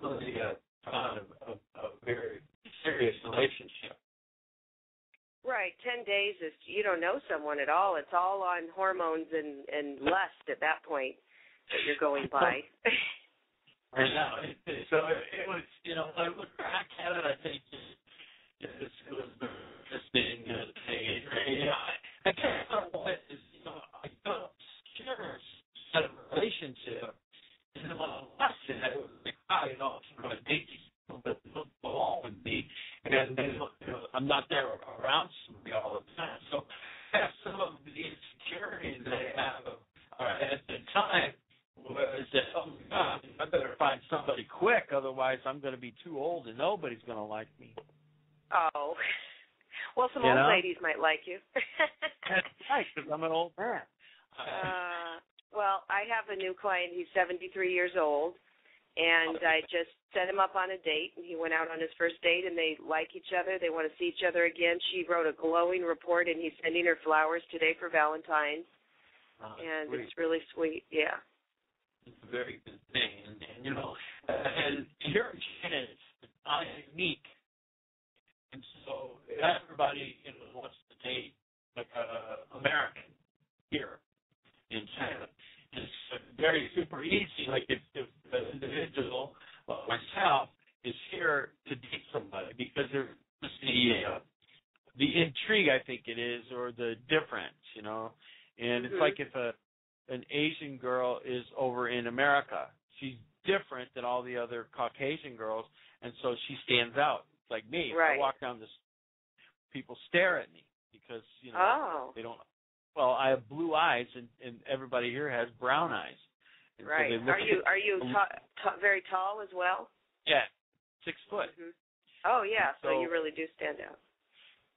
really found a very serious relationship. Right. 10 days is you don't know someone at all. It's all on hormones and lust at that point that you're going by. I know. So it was, I look back at it, I think it was just being a thing. I can't remember what it is. I got scared out of a relationship, and then when I lost it, I was like, I'm going to date these people that don't belong with me, and somebody quick. Otherwise, I'm going to be too old and nobody's going to like me. Oh. Well, some old ladies might like you. That's right, because I'm an old man. Well, I have a new client. He's 73 years old, and I just set him up on a date, and he went out on his first date, and they like each other. They want to see each other again. She wrote a glowing report, and he's sending her flowers today for Valentine's, and sweet. It's really sweet, yeah. It's a very good thing. And you know, and here in China, it's not unique. And so everybody, you know, wants to date like American here in China. It's very super easy. Like if an individual, myself, is here to date somebody because there's the intrigue, I think it is, or the difference, you know. And it's like if an Asian girl is over in America, she's different than all the other Caucasian girls, and so she stands out. It's like me. Right. If I walk down the street, people stare at me because, you know, they don't. Well, I have blue eyes, and everybody here has brown eyes. And right. So are you very tall as well? Yeah, 6 foot. Mm-hmm. Oh, yeah, so you really do stand out.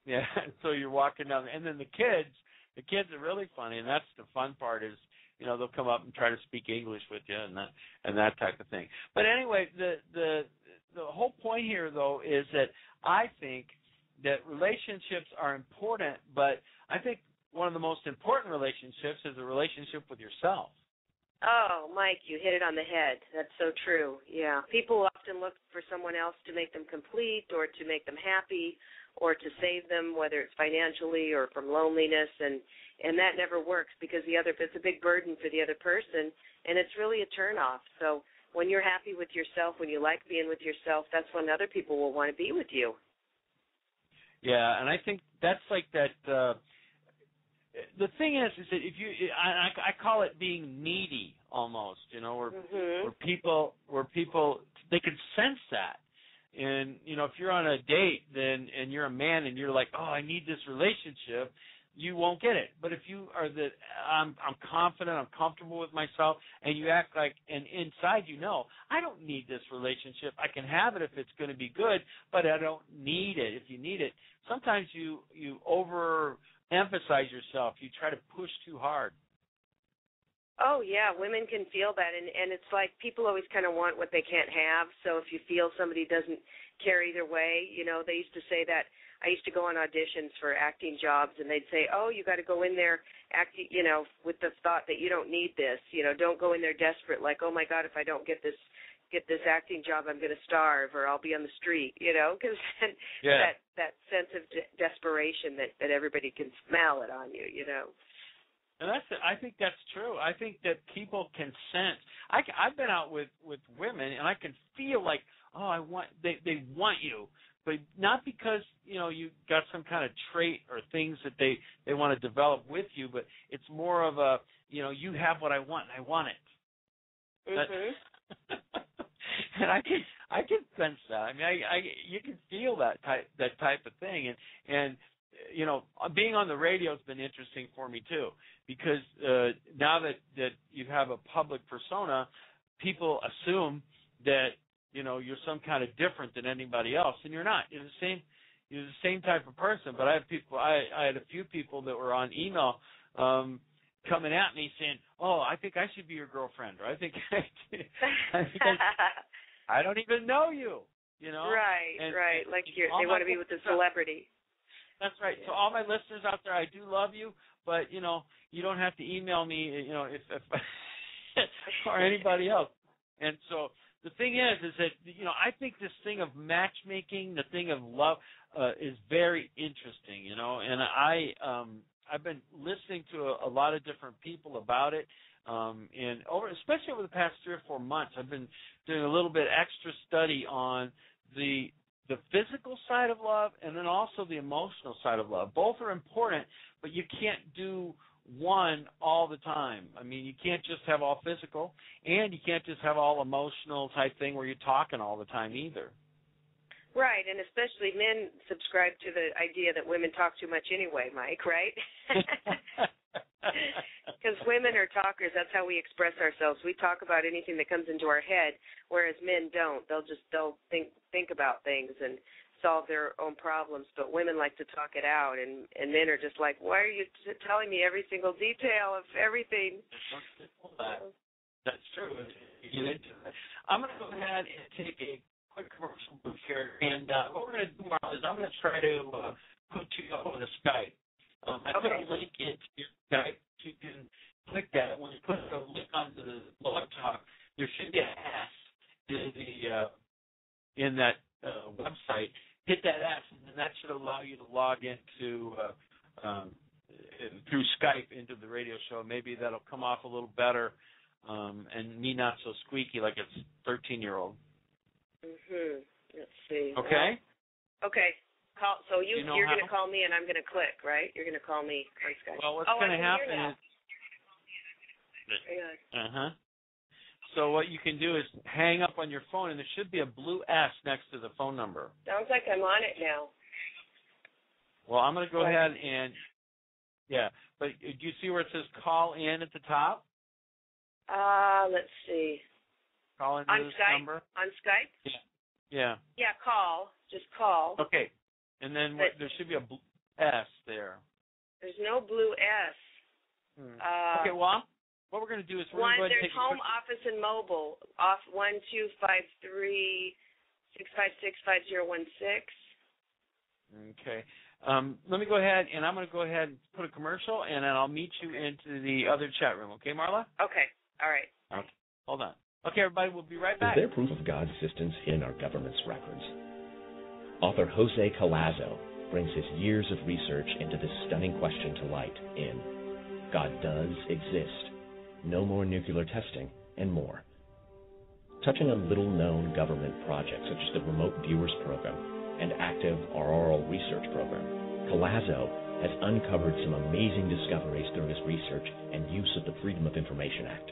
Yeah, so you're walking down, and then the kids are really funny, and that's the fun part is, you know, they'll come up and try to speak English with you and that type of thing. But anyway, the whole point here, though, is that I think that relationships are important, but I think one of the most important relationships is a relationship with yourself. Oh, Mike, you hit it on the head. That's so true. Yeah. People often look for someone else to make them complete or to make them happy or to save them, whether it's financially or from loneliness, and that never works because it's a big burden for the other person, and it's really a turnoff. So when you're happy with yourself, when you like being with yourself, that's when other people will want to be with you. Yeah, and I think that's like that. The thing is that if you, I call it being needy almost. You know, where people they can sense that. And you know, if you're on a date and you're a man and you're like, oh, I need this relationship, you won't get it. But if you are I'm confident, I'm comfortable with myself, and you act like, and inside you know, I don't need this relationship. I can have it if it's going to be good, but I don't need it. If you need it, sometimes you overemphasize yourself. You try to push too hard. Oh, yeah, women can feel that, and it's like people always kind of want what they can't have, so if you feel somebody doesn't carry their way, you know, they used to say that. I used to go on auditions for acting jobs, and they'd say, oh, you got to go in there acting, you know, with the thought that you don't need this, you know, don't go in there desperate, like, oh, my God, if I don't get this acting job, I'm going to starve or I'll be on the street, you know, because that sense of desperation that everybody can smell it on you, you know. And I think that's true. I think that people can sense. I've been out with women, and I can feel like, oh, they want you, but not because, you know, you got some kind of trait or things that they want to develop with you, but it's more of a, you know, you have what I want, and I want it. And I can sense that. I mean, you can feel that type of thing, and you know, being on the radio has been interesting for me too, because now that you have a public persona, people assume that, you know, you're some kind of different than anybody else, and you're not. You're the same type of person. But I had a few people that were on email coming at me saying, "Oh, I think I should be your girlfriend," or I think I don't even know you. You know, right. Like they want to be with the celebrity. That's right. So all my listeners out there, I do love you, but you know, you don't have to email me, you know, if or anybody else. And so the thing is that, you know, I think this thing of matchmaking, the thing of love, is very interesting, you know. And I've been listening to a lot of different people about it, and especially over the past 3 or 4 months, I've been doing a little bit extra study on the physical side of love and then also the emotional side of love. Both are important, but you can't do one all the time. I mean, you can't just have all physical, and you can't just have all emotional type thing where you're talking all the time either. Right, and especially men subscribe to the idea that women talk too much anyway, Mike, right? Because women are talkers. That's how we express ourselves. We talk about anything that comes into our head, whereas men don't. They'll think about things and solve their own problems. But women like to talk it out, and men are just like, why are you telling me every single detail of everything? That's true. I'm going to go ahead and take a quick commercial break here, and what we're going to do, Marla, is I'm going to try to put you up on the Skype. I put a link into your Skype. You can click that. When you put a link onto the blog talk, there should be an S in that website. Hit that S, and that should allow you to log into through Skype into the radio show. Maybe that'll come off a little better, and me not so squeaky like it's 13-year-old. Let's see. Okay. Okay. So you're going to call me, and I'm going to click, right? You're going to call me on Skype. Well, what's going to happen is... So what you can do is hang up on your phone, and there should be a blue S next to the phone number. Sounds like I'm on it now. Well, I'm going to go ahead and... Yeah, but do you see where it says call in at the top? Let's see. Call into this Skype? number. On Skype? Yeah. Yeah, call. Just call. Okay. And then there should be a blue S there. There's no blue S. Okay, well, what we're going to do is we're going to go ahead and take home, office, and mobile. Off 1-253-656-5016. Okay. Let me go ahead, and I'm going to go ahead and put a commercial, and then I'll meet you into the other chat room. Okay, Marla? Okay. All right. Okay. Hold on. Okay, everybody, we'll be right back. Is there proof of God's existence in our government's records? Author Jose Collazo brings his years of research into this stunning question to light in God Does Exist, No More Nuclear Testing, and More. Touching on little-known government projects such as the Remote Viewers Program and active auroral research program, Collazo has uncovered some amazing discoveries through his research and use of the Freedom of Information Act.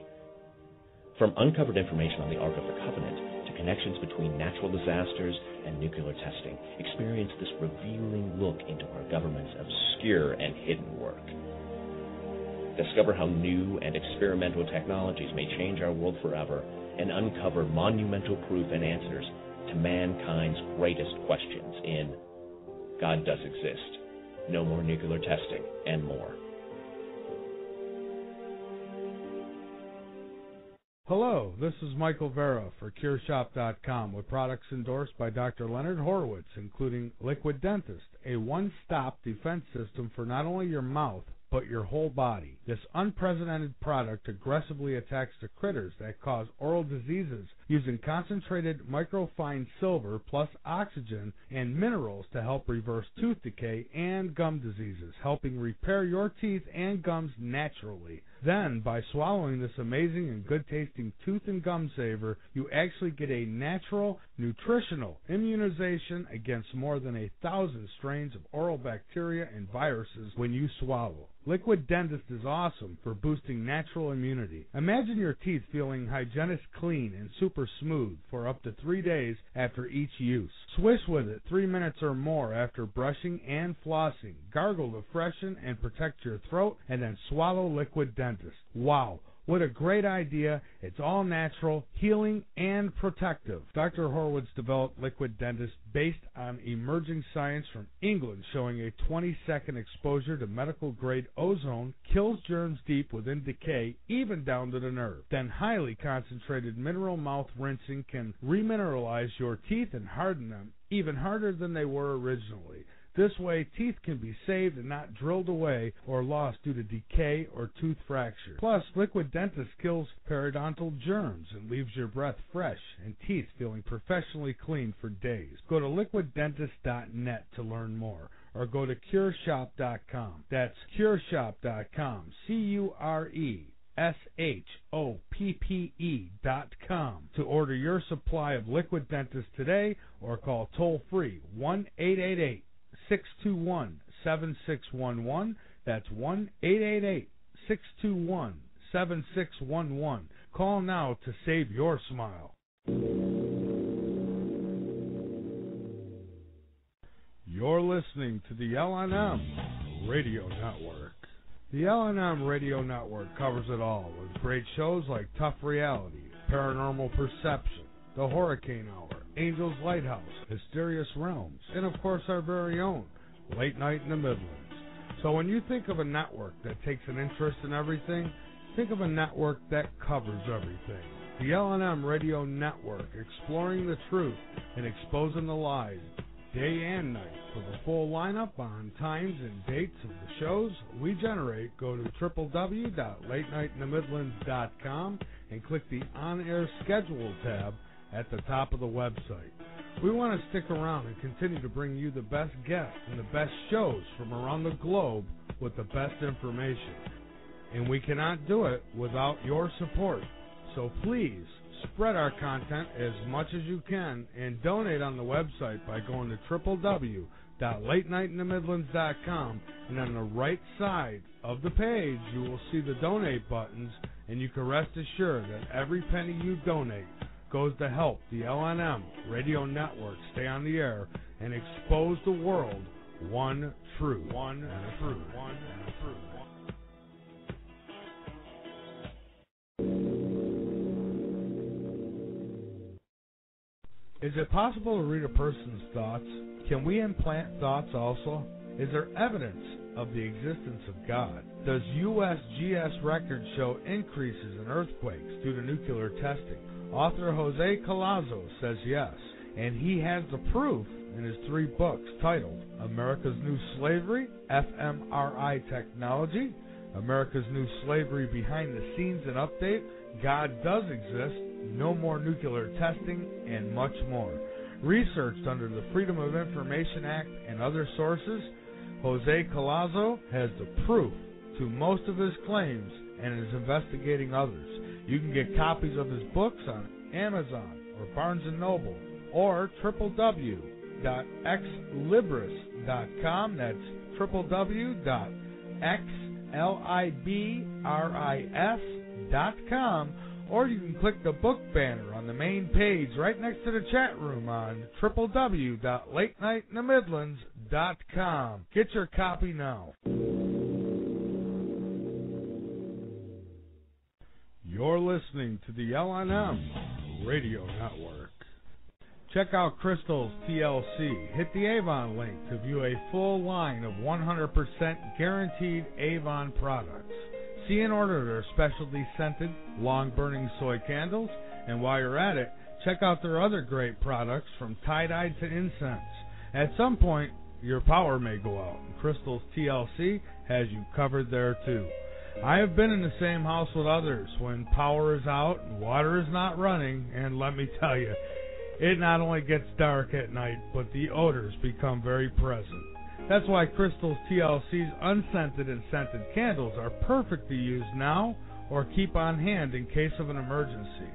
From uncovered information on the Ark of the Covenant to connections between natural disasters and nuclear testing, experience this revealing look into our government's obscure and hidden work. Discover how new and experimental technologies may change our world forever and uncover monumental proof and answers to mankind's greatest questions in God Does Exist, No More Nuclear Testing, and More. Hello, this is Michael Vera for CureShop.com with products endorsed by Dr. Leonard Horowitz, including Liquid Dentist, a one-stop defense system for not only your mouth, but your whole body. This unprecedented product aggressively attacks the critters that cause oral diseases using concentrated microfine silver plus oxygen and minerals to help reverse tooth decay and gum diseases, helping repair your teeth and gums naturally. Then, by swallowing this amazing and good-tasting tooth and gum saver, you actually get a natural, nutritional immunization against more than 1,000 strains of oral bacteria and viruses when you swallow. Liquid Dentist is awesome for boosting natural immunity. Imagine your teeth feeling hygienic clean and super smooth for up to 3 days after each use. Swish with it 3 minutes or more after brushing and flossing. Gargle to freshen and protect your throat, and then swallow Liquid Dentist. Wow. What a great idea. It's all natural, healing, and protective. Dr. Horowitz developed Liquid Dentist based on emerging science from England showing a 20-second exposure to medical-grade ozone kills germs deep within decay, even down to the nerve. Then highly concentrated mineral mouth rinsing can remineralize your teeth and harden them, even harder than they were originally. This way, teeth can be saved and not drilled away or lost due to decay or tooth fracture. Plus, Liquid Dentist kills periodontal germs and leaves your breath fresh and teeth feeling professionally clean for days. Go to liquiddentist.net to learn more, or go to CureShop.com. That's CureShop.com. CureShoppe.com to order your supply of Liquid Dentist today, or call toll-free 1-888-621-7611. That's 1-888-621-7611. Call now to save your smile. You're listening to the LNM Radio Network. The L&M Radio Network covers it all with great shows like Tough Reality, Paranormal Perception, The Hurricane Hour, Angel's Lighthouse, Mysterious Realms, and of course our very own Late Night in the Midlands. So when you think of a network that takes an interest in everything, think of a network that covers everything. The L&M Radio Network, exploring the truth and exposing the lies day and night. For the full lineup on times and dates of the shows we generate, go to www.latenightinthe-midlands.com and click the On-Air Schedule tab at the top of the website. We want to stick around and continue to bring you the best guests and the best shows from around the globe with the best information. And we cannot do it without your support. So please, spread our content as much as you can and donate on the website by going to www.latenightinthe-midlands.com, and on the right side of the page you will see the donate buttons, and you can rest assured that every penny you donate goes to help the L&M Radio Network stay on the air and expose the world one truth. Is it possible to read a person's thoughts? Can we implant thoughts also? Is there evidence of the existence of God? Does USGS records show increases in earthquakes due to nuclear testing? Author Jose Collazo says yes, and he has the proof in his 3 books titled America's New Slavery, fMRI Technology, America's New Slavery Behind the Scenes and Update, God Does Exist, No More Nuclear Testing, and much more. Researched under the Freedom of Information Act and other sources, Jose Collazo has the proof to most of his claims and is investigating others. You can get copies of his books on Amazon or Barnes & Noble or www.xlibris.com. That's www.xlibris.com. Or you can click the book banner on the main page right next to the chat room on www.latenightinthe-midlands.com. Get your copy now. You're listening to the L&M Radio Network. Check out Crystal's TLC. Hit the Avon link to view a full line of 100% guaranteed Avon products. See and order their specialty scented, long-burning soy candles, and while you're at it, check out their other great products from tie-dye to incense. At some point, your power may go out, and Crystal's TLC has you covered there too. I have been in the same house with others when power is out and water is not running, and let me tell you, it not only gets dark at night, but the odors become very present. That's why Crystal's TLC's unscented and scented candles are perfect to use now or keep on hand in case of an emergency.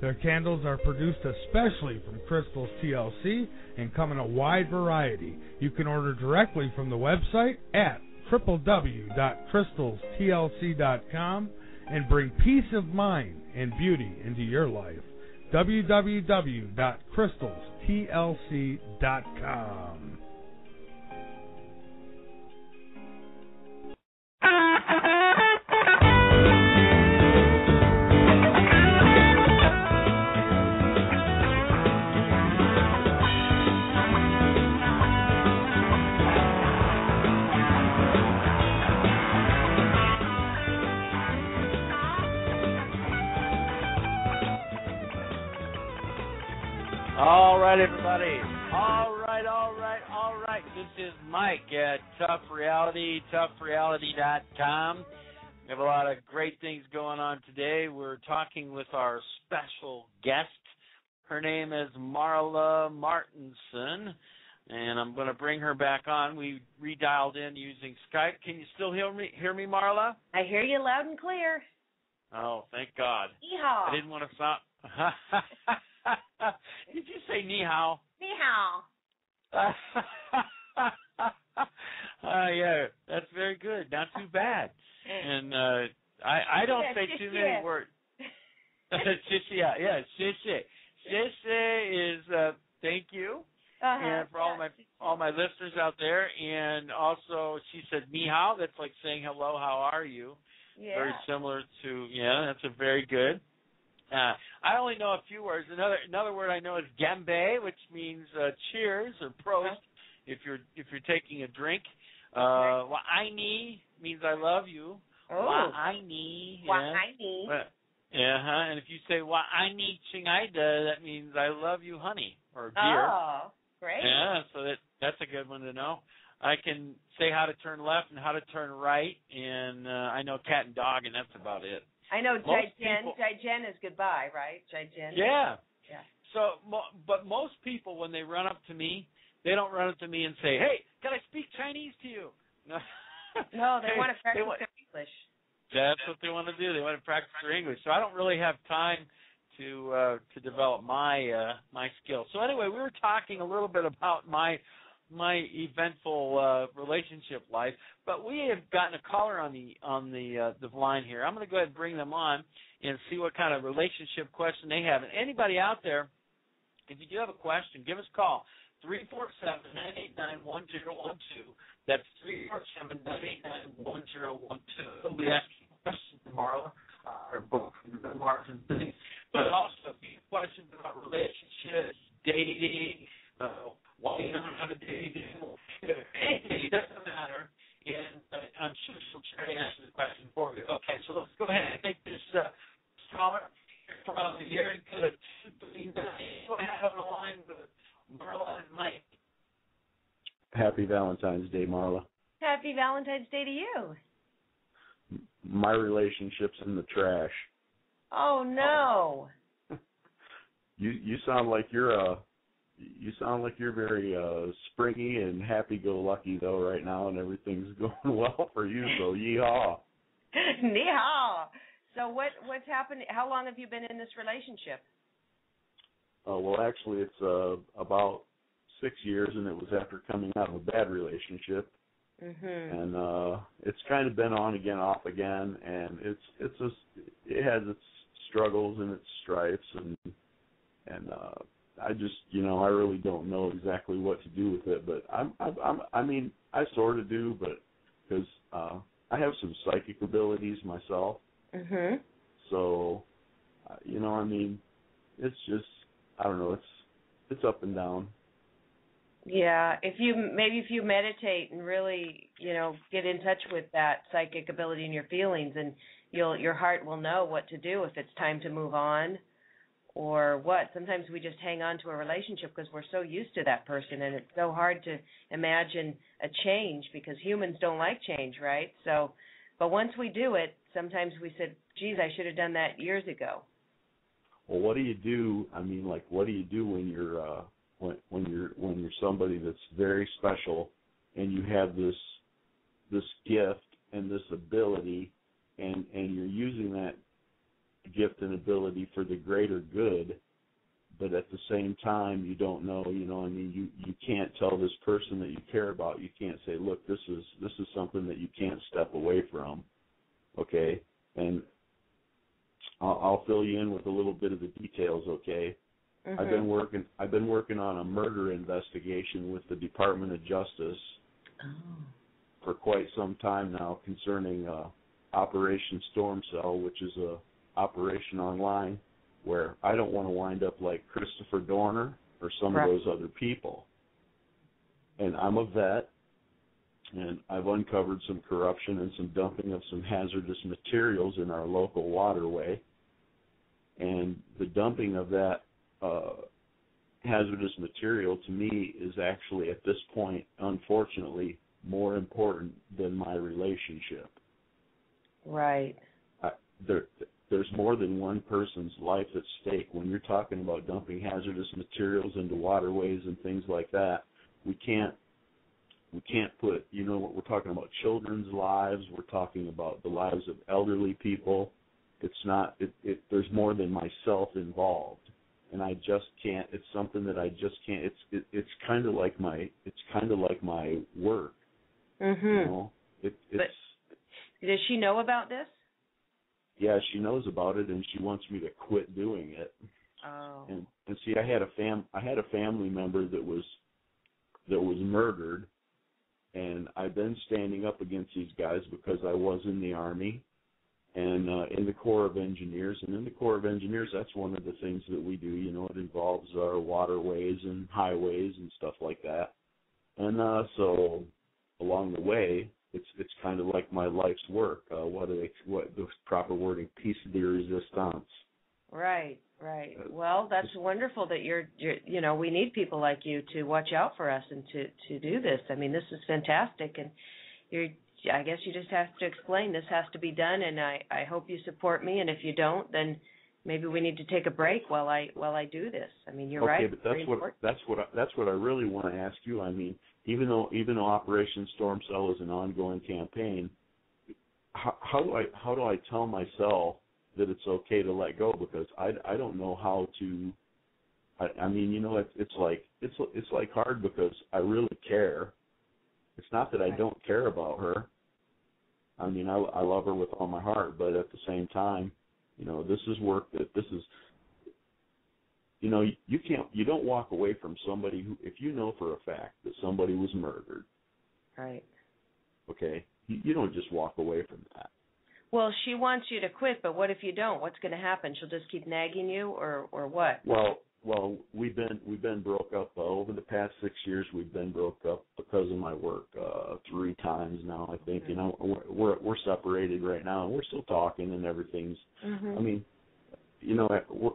Their candles are produced especially from Crystal's TLC and come in a wide variety. You can order directly from the website at www.crystalstlc.com and bring peace of mind and beauty into your life. www.crystalstlc.com. All right, everybody. All right. This is Mike at Tough Reality, toughreality.com. We have a lot of great things going on today. We're talking with our special guest. Her name is Marla Martinson, and I'm going to bring her back on. We redialed in using Skype. Can you still hear me, Marla? I hear you loud and clear. Oh, thank God. Yeehaw. I didn't want to sound... Did you say ni hao? Ni hao. Yeah, that's very good. Not too bad. And I don't say too many words. Shishi, yeah, shishi. Shishi is thank you. And for all my listeners out there, and also she said ni hao. That's like saying hello. How are you? Yeah. Very similar to That's a very good. I only know a few words. Another word I know is gembe, which means cheers or prost if you're taking a drink. Wa'aini means I love you. Wa'aini. Wa'aini. And if you say wa'aini chingaida, that means I love you, honey, or dear. Oh, great. Yeah, so that's a good one to know. I can say how to turn left and how to turn right, and I know cat and dog, and that's about it. I know Jai-Jen is goodbye, right? Jai-Jen. Yeah. Yeah. So, but most people, when they run up to me, they don't run up to me and say, "Hey, can I speak Chinese to you?" No. No, they want to practice their English. That's what they want to do. They want to practice their English. So I don't really have time to develop my skills. So anyway, we were talking a little bit about my eventful relationship life, but we have gotten a caller on the line here. I'm going to go ahead and bring them on and see what kind of relationship question they have. And anybody out there, if you do have a question, give us a call. 347-989-1012. That's 347-989-1012. We'll be asking questions to Marla, or both Mark and things, but also questions about relationships, dating, why you don't know how to date, anything, it doesn't matter. And I'm sure she'll try to answer the question for you. Okay, so let's go ahead and take this caller from here and go to 239. Go ahead on the line with Marla and Mike. Happy Valentine's Day, Marla. Happy Valentine's Day to you. My relationship's in the trash. Oh no. You sound like you're very springy and happy-go-lucky though right now, and everything's going well for you. So yeehaw. Ni hao. So what's happened? How long have you been in this relationship? Well, actually, it's about 6 years, and it was after coming out of a bad relationship. Mm-hmm. And it's kind of been on again, off again, and it has its struggles and its strifes, and I just, I really don't know exactly what to do with it, but I sort of do, but because I have some psychic abilities myself. Mhm. So, it's just, I don't know, it's up and down. Yeah, if you meditate and really, get in touch with that psychic ability and your feelings, and your heart will know what to do if it's time to move on or what. Sometimes we just hang on to a relationship because we're so used to that person, and it's so hard to imagine a change because humans don't like change, right? So, but once we do it, sometimes we said, geez, I should have done that years ago. Well, what do you do? What do you do when you're when you're somebody that's very special and you have this gift and this ability, and you're using that gift and ability for the greater good, but at the same time you don't know, you can't tell this person that you care about, you can't say, look, this is something that you can't step away from, okay? And I'll fill you in with a little bit of the details, okay? Mm-hmm. I've been working on a murder investigation with the Department of Justice for quite some time now concerning Operation Storm Cell, which is a operation online where I don't want to wind up like Christopher Dorner or some of those other people. And I'm a vet, and I've uncovered some corruption and some dumping of some hazardous materials in our local waterway. And the dumping of that hazardous material to me is actually at this point, unfortunately, more important than my relationship. Right. There's more than one person's life at stake. When you're talking about dumping hazardous materials into waterways and things like that, we can't put, what we're talking about, children's lives, we're talking about the lives of elderly people. It's not, there's more than myself involved. And I just can't, it's something that I just can't, it's kind of like my work. Mhm. But does she know about this? Yeah, she knows about it, and she wants me to quit doing it. Oh. And see, I had a family member that was that was murdered, and I've been standing up against these guys because I was in the Army and in the Corps of Engineers. And in the Corps of Engineers, that's one of the things that we do. You know, it involves our waterways and highways and stuff like that. And so along the way, it's kind of like my life's work. What the proper wording? Piece de resistance. Right. Well, that's wonderful that you're we need people like you to watch out for us and to do this. I mean, this is fantastic, and I guess you just have to explain this has to be done, and I hope you support me. And if you don't, then maybe we need to take a break while I do this. I mean, you're right. Okay, but that's what I really want to ask you. I mean, even though Operation Storm Cell is an ongoing campaign, how do I tell myself that it's okay to let go? Because I don't know how to. I mean, you know, it's like hard because I really care. It's not that I don't care about her. I mean, I love her with all my heart, but at the same time, you know, this is work you know, you don't walk away from somebody who, if you know for a fact that somebody was murdered. Right. Okay. You don't just walk away from that. Well, she wants you to quit, but what if you don't? What's going to happen? She'll just keep nagging you, or what? Well, we've been broke up over the past 6 years. We've been broke up because of my work 3 times now. I think you know we're separated right now, and we're still talking, and everything's. Mm-hmm. I mean, you know,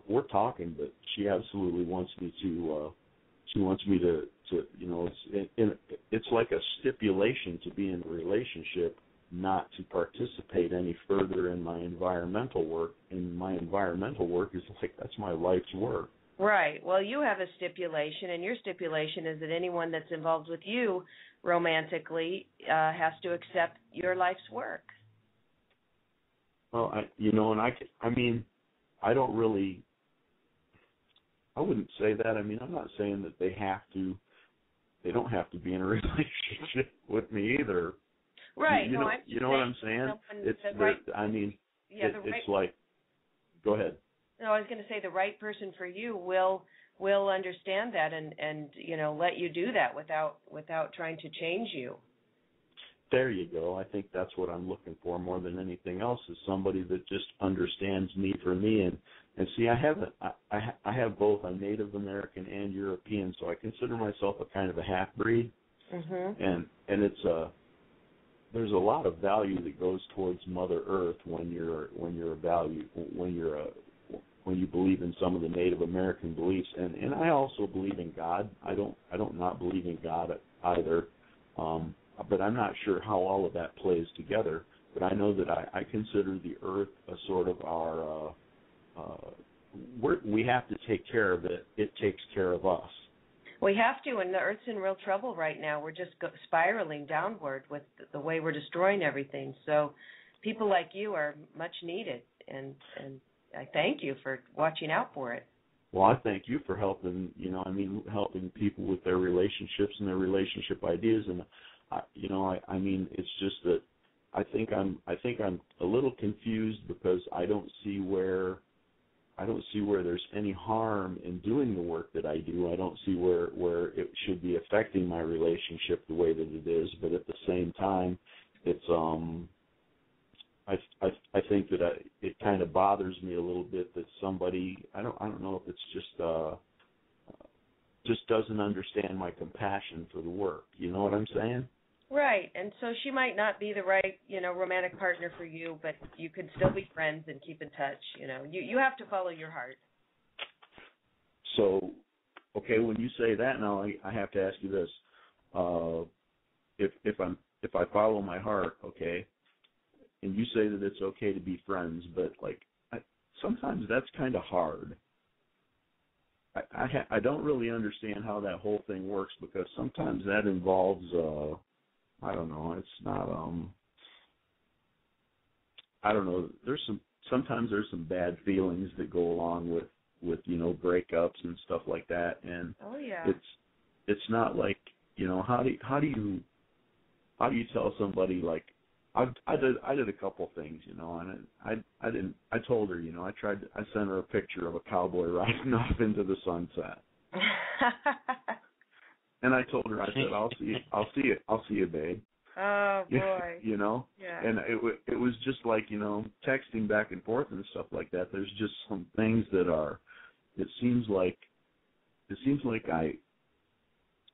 we're talking, but she absolutely wants me to. She wants me to you know, it's like a stipulation to be in a relationship, not to participate any further in my environmental work. And my environmental work is like that's my life's work. Right. Well, you have a stipulation, and your stipulation is that anyone that's involved with you romantically has to accept your life's work. Well, I mean, I don't really. I wouldn't say that. I mean, I'm not saying that they have to. They don't have to be in a relationship with me either. Right. You know what I'm saying? It's right. I mean, yeah, it's like. Go ahead. No, I was going to say the right person for you will understand that and you know, let you do that without trying to change you. There you go. I think that's what I'm looking for more than anything else, is somebody that just understands me for me. And see, I have both. I'm Native American and European, so I consider myself a kind of a half-breed. Mm-hmm. And it's there's a lot of value that goes towards Mother Earth when you believe in some of the Native American beliefs, and I also believe in God. I don't not believe in God either, but I'm not sure how all of that plays together. But I know that I consider the Earth a sort of our. We have to take care of it. It takes care of us. We have to, and the Earth's in real trouble right now. We're just spiraling downward with the way we're destroying everything. So people like you are much needed, and I thank you for watching out for it. Well, I thank you for helping. Helping people with their relationships and their relationship ideas. And I mean, it's just that I think I'm a little confused because I don't see where there's any harm in doing the work that I do. I don't see where it should be affecting my relationship the way that it is. But at the same time, it's I think that it kind of bothers me a little bit that somebody, I don't know if it's just doesn't understand my compassion for the work. You know what I'm saying? Right, and so she might not be the right, romantic partner for you, but you could still be friends and keep in touch. You have to follow your heart. So, okay, when you say that now, I have to ask you this: if I follow my heart, okay, and you say that it's okay to be friends, but sometimes that's kind of hard. I don't really understand how that whole thing works, because sometimes that involves I don't know. It's not. I don't know. Sometimes there's some bad feelings that go along with breakups and stuff like that, and oh yeah, it's not like how do you tell somebody I did a couple things and I told her I sent her a picture of a cowboy riding off into the sunset. And I told her, I said, I'll see you, babe. Oh boy. You know. Yeah. And it was just like, you know, texting back and forth and stuff like that. There's just some things that are. It seems like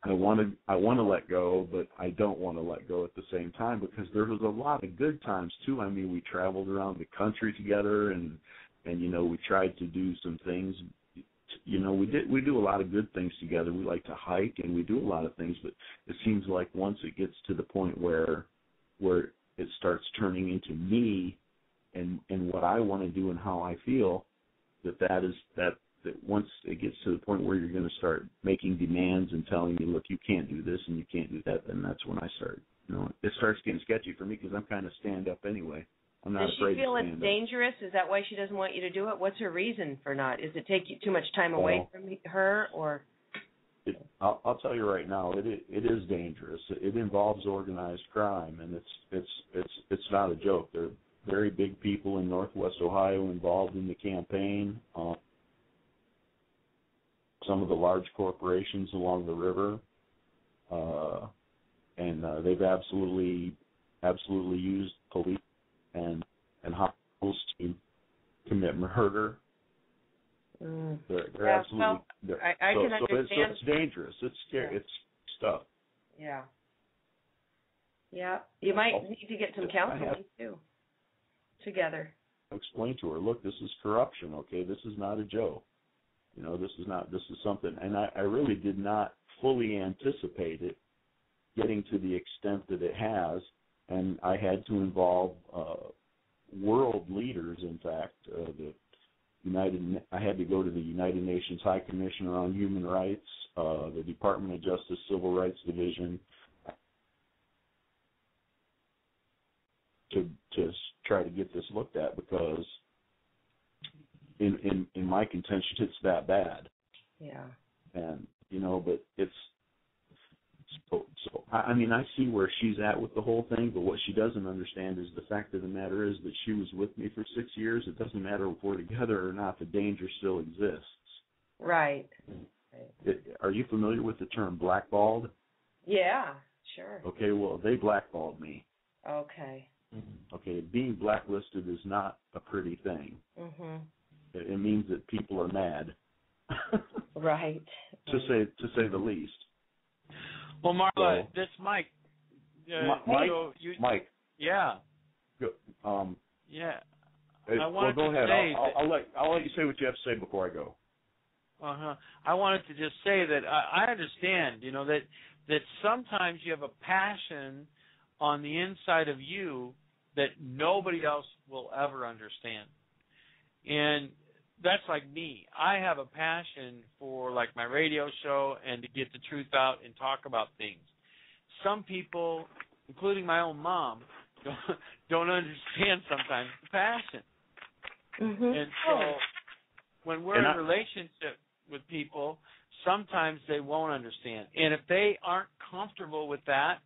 I want to let go, but I don't want to let go at the same time, because there was a lot of good times too. I mean, we traveled around the country together, and you know, we tried to do some things. You know, we do a lot of good things together. We like to hike, and we do a lot of things, but it seems like once it gets to the point where it starts turning into me and what I want to do and how I feel, that once it gets to the point where you're going to start making demands and telling me, look, you can't do this and you can't do that, then that's when I start, you know, it starts getting sketchy for me, because I'm kind of stand up anyway. I'm not afraid to stand up. Does she feel it's dangerous? Is that why she doesn't want you to do it? What's her reason for not? Is it take you too much time away from her, or? I'll tell you right now, it is dangerous. It involves organized crime, and it's not a joke. There are very big people in Northwest Ohio involved in the campaign. Some of the large corporations along the river, and they've absolutely used police and hospitals to commit murder. They're absolutely. I can understand. So it's dangerous. It's scary. Yeah. It's stuff. Yeah. Yeah. You might need to get some counseling too. Together. Explain to her, look, this is corruption. Okay, this is not a joke. You know, this is something, and I really did not fully anticipate it getting to the extent that it has, and I had to involve world leaders. In fact, I had to go to the United Nations High Commissioner on Human Rights, the Department of Justice Civil Rights Division, to try to get this looked at, because in my contention, it's that bad. Yeah. And, you know, but it's so I mean, I see where she's at with the whole thing, but what she doesn't understand is the fact of the matter is that she was with me for 6 years. It doesn't matter if we're together or not, the danger still exists. Right. Are you familiar with the term blackballed? Yeah, sure. Okay, well, they blackballed me. Okay. Okay, being blacklisted is not a pretty thing. Mhm. It means that people are mad. Right. To say the least. Well, Marla, this Mike. Mike. Yeah. Go, yeah. I wanted go ahead. I'll let you say what you have to say before I go. I wanted to just say that I understand, you know, that sometimes you have a passion on the inside of you that nobody else will ever understand. And that's like me. I have a passion for, like, my radio show and to get the truth out and talk about things. Some people, including my own mom, don't understand sometimes the passion. Mm-hmm. And so when we're in a relationship with people, sometimes they won't understand. And if they aren't comfortable with that,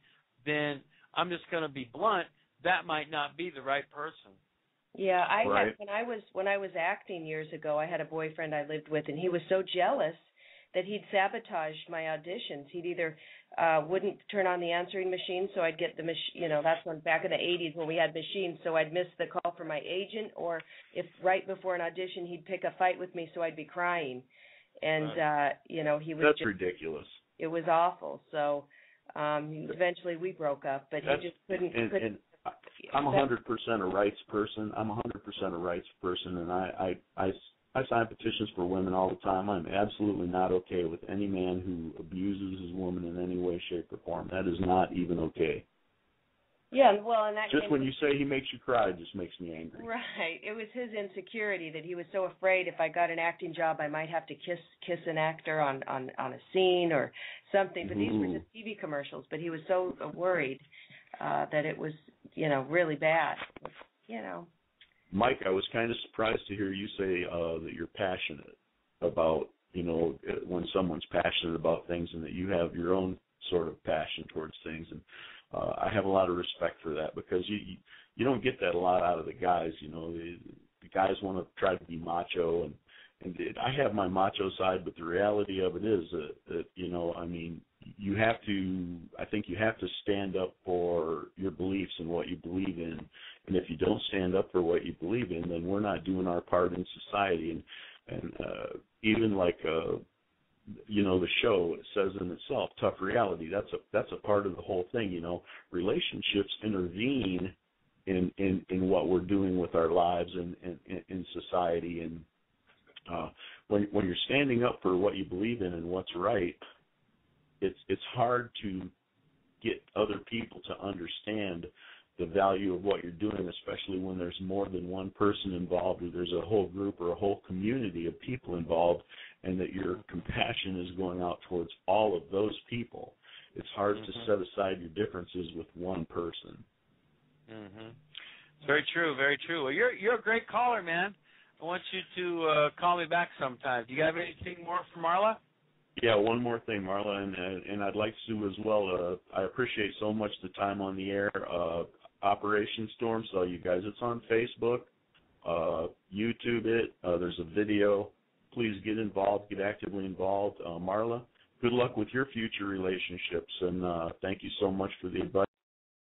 then I'm just going to be blunt, that might not be the right person. Yeah, had when I was acting years ago, I had a boyfriend I lived with, and he was so jealous that he'd sabotage my auditions. He'd either wouldn't turn on the answering machine, so I'd get the machine. You know, that's when back in the 80s when we had machines, so I'd miss the call from my agent, or if right before an audition he'd pick a fight with me, so I'd be crying, and you know, he was. That's ridiculous. It was awful. So eventually we broke up, but he just couldn't. I'm 100% a rights person. I'm 100% a rights person, and I sign petitions for women all the time. I'm absolutely not okay with any man who abuses his woman in any way, shape, or form. That is not even okay. Yeah, well, and that just when you say he makes you cry, it just makes me angry. Right. It was his insecurity that he was so afraid if I got an acting job, I might have to kiss an actor on a scene or something. But these were just TV commercials. But he was so worried that it was, you know, really bad. You know. Mike, I was kind of surprised to hear you say that you're passionate about, you know, when someone's passionate about things, and that you have your own sort of passion towards things. And I have a lot of respect for that, because you don't get that a lot out of the guys. You know, the guys want to try to be macho, and I have my macho side, but the reality of it is that you know, I mean, you have to, I think you have to stand up for your beliefs and what you believe in. And if you don't stand up for what you believe in, then we're not doing our part in society. And even like, you know, the show, it says in itself, tough reality. That's a part of the whole thing. You know, relationships intervene in what we're doing with our lives and in society. And when you're standing up for what you believe in and what's right, it's hard to get other people to understand the value of what you're doing, especially when there's more than one person involved, or there's a whole group or a whole community of people involved, and that your compassion is going out towards all of those people. It's hard to set aside your differences with one person. Very true, very true. Well, you're a great caller, man. I want you to call me back sometime. Do you have anything more for Marla? Yeah, one more thing, Marla, and I'd like to as well. I appreciate so much the time on the air. Operation Storm, so you guys, it's on Facebook, YouTube it. There's a video. Please get involved, get actively involved. Marla, good luck with your future relationships, and thank you so much for the advice.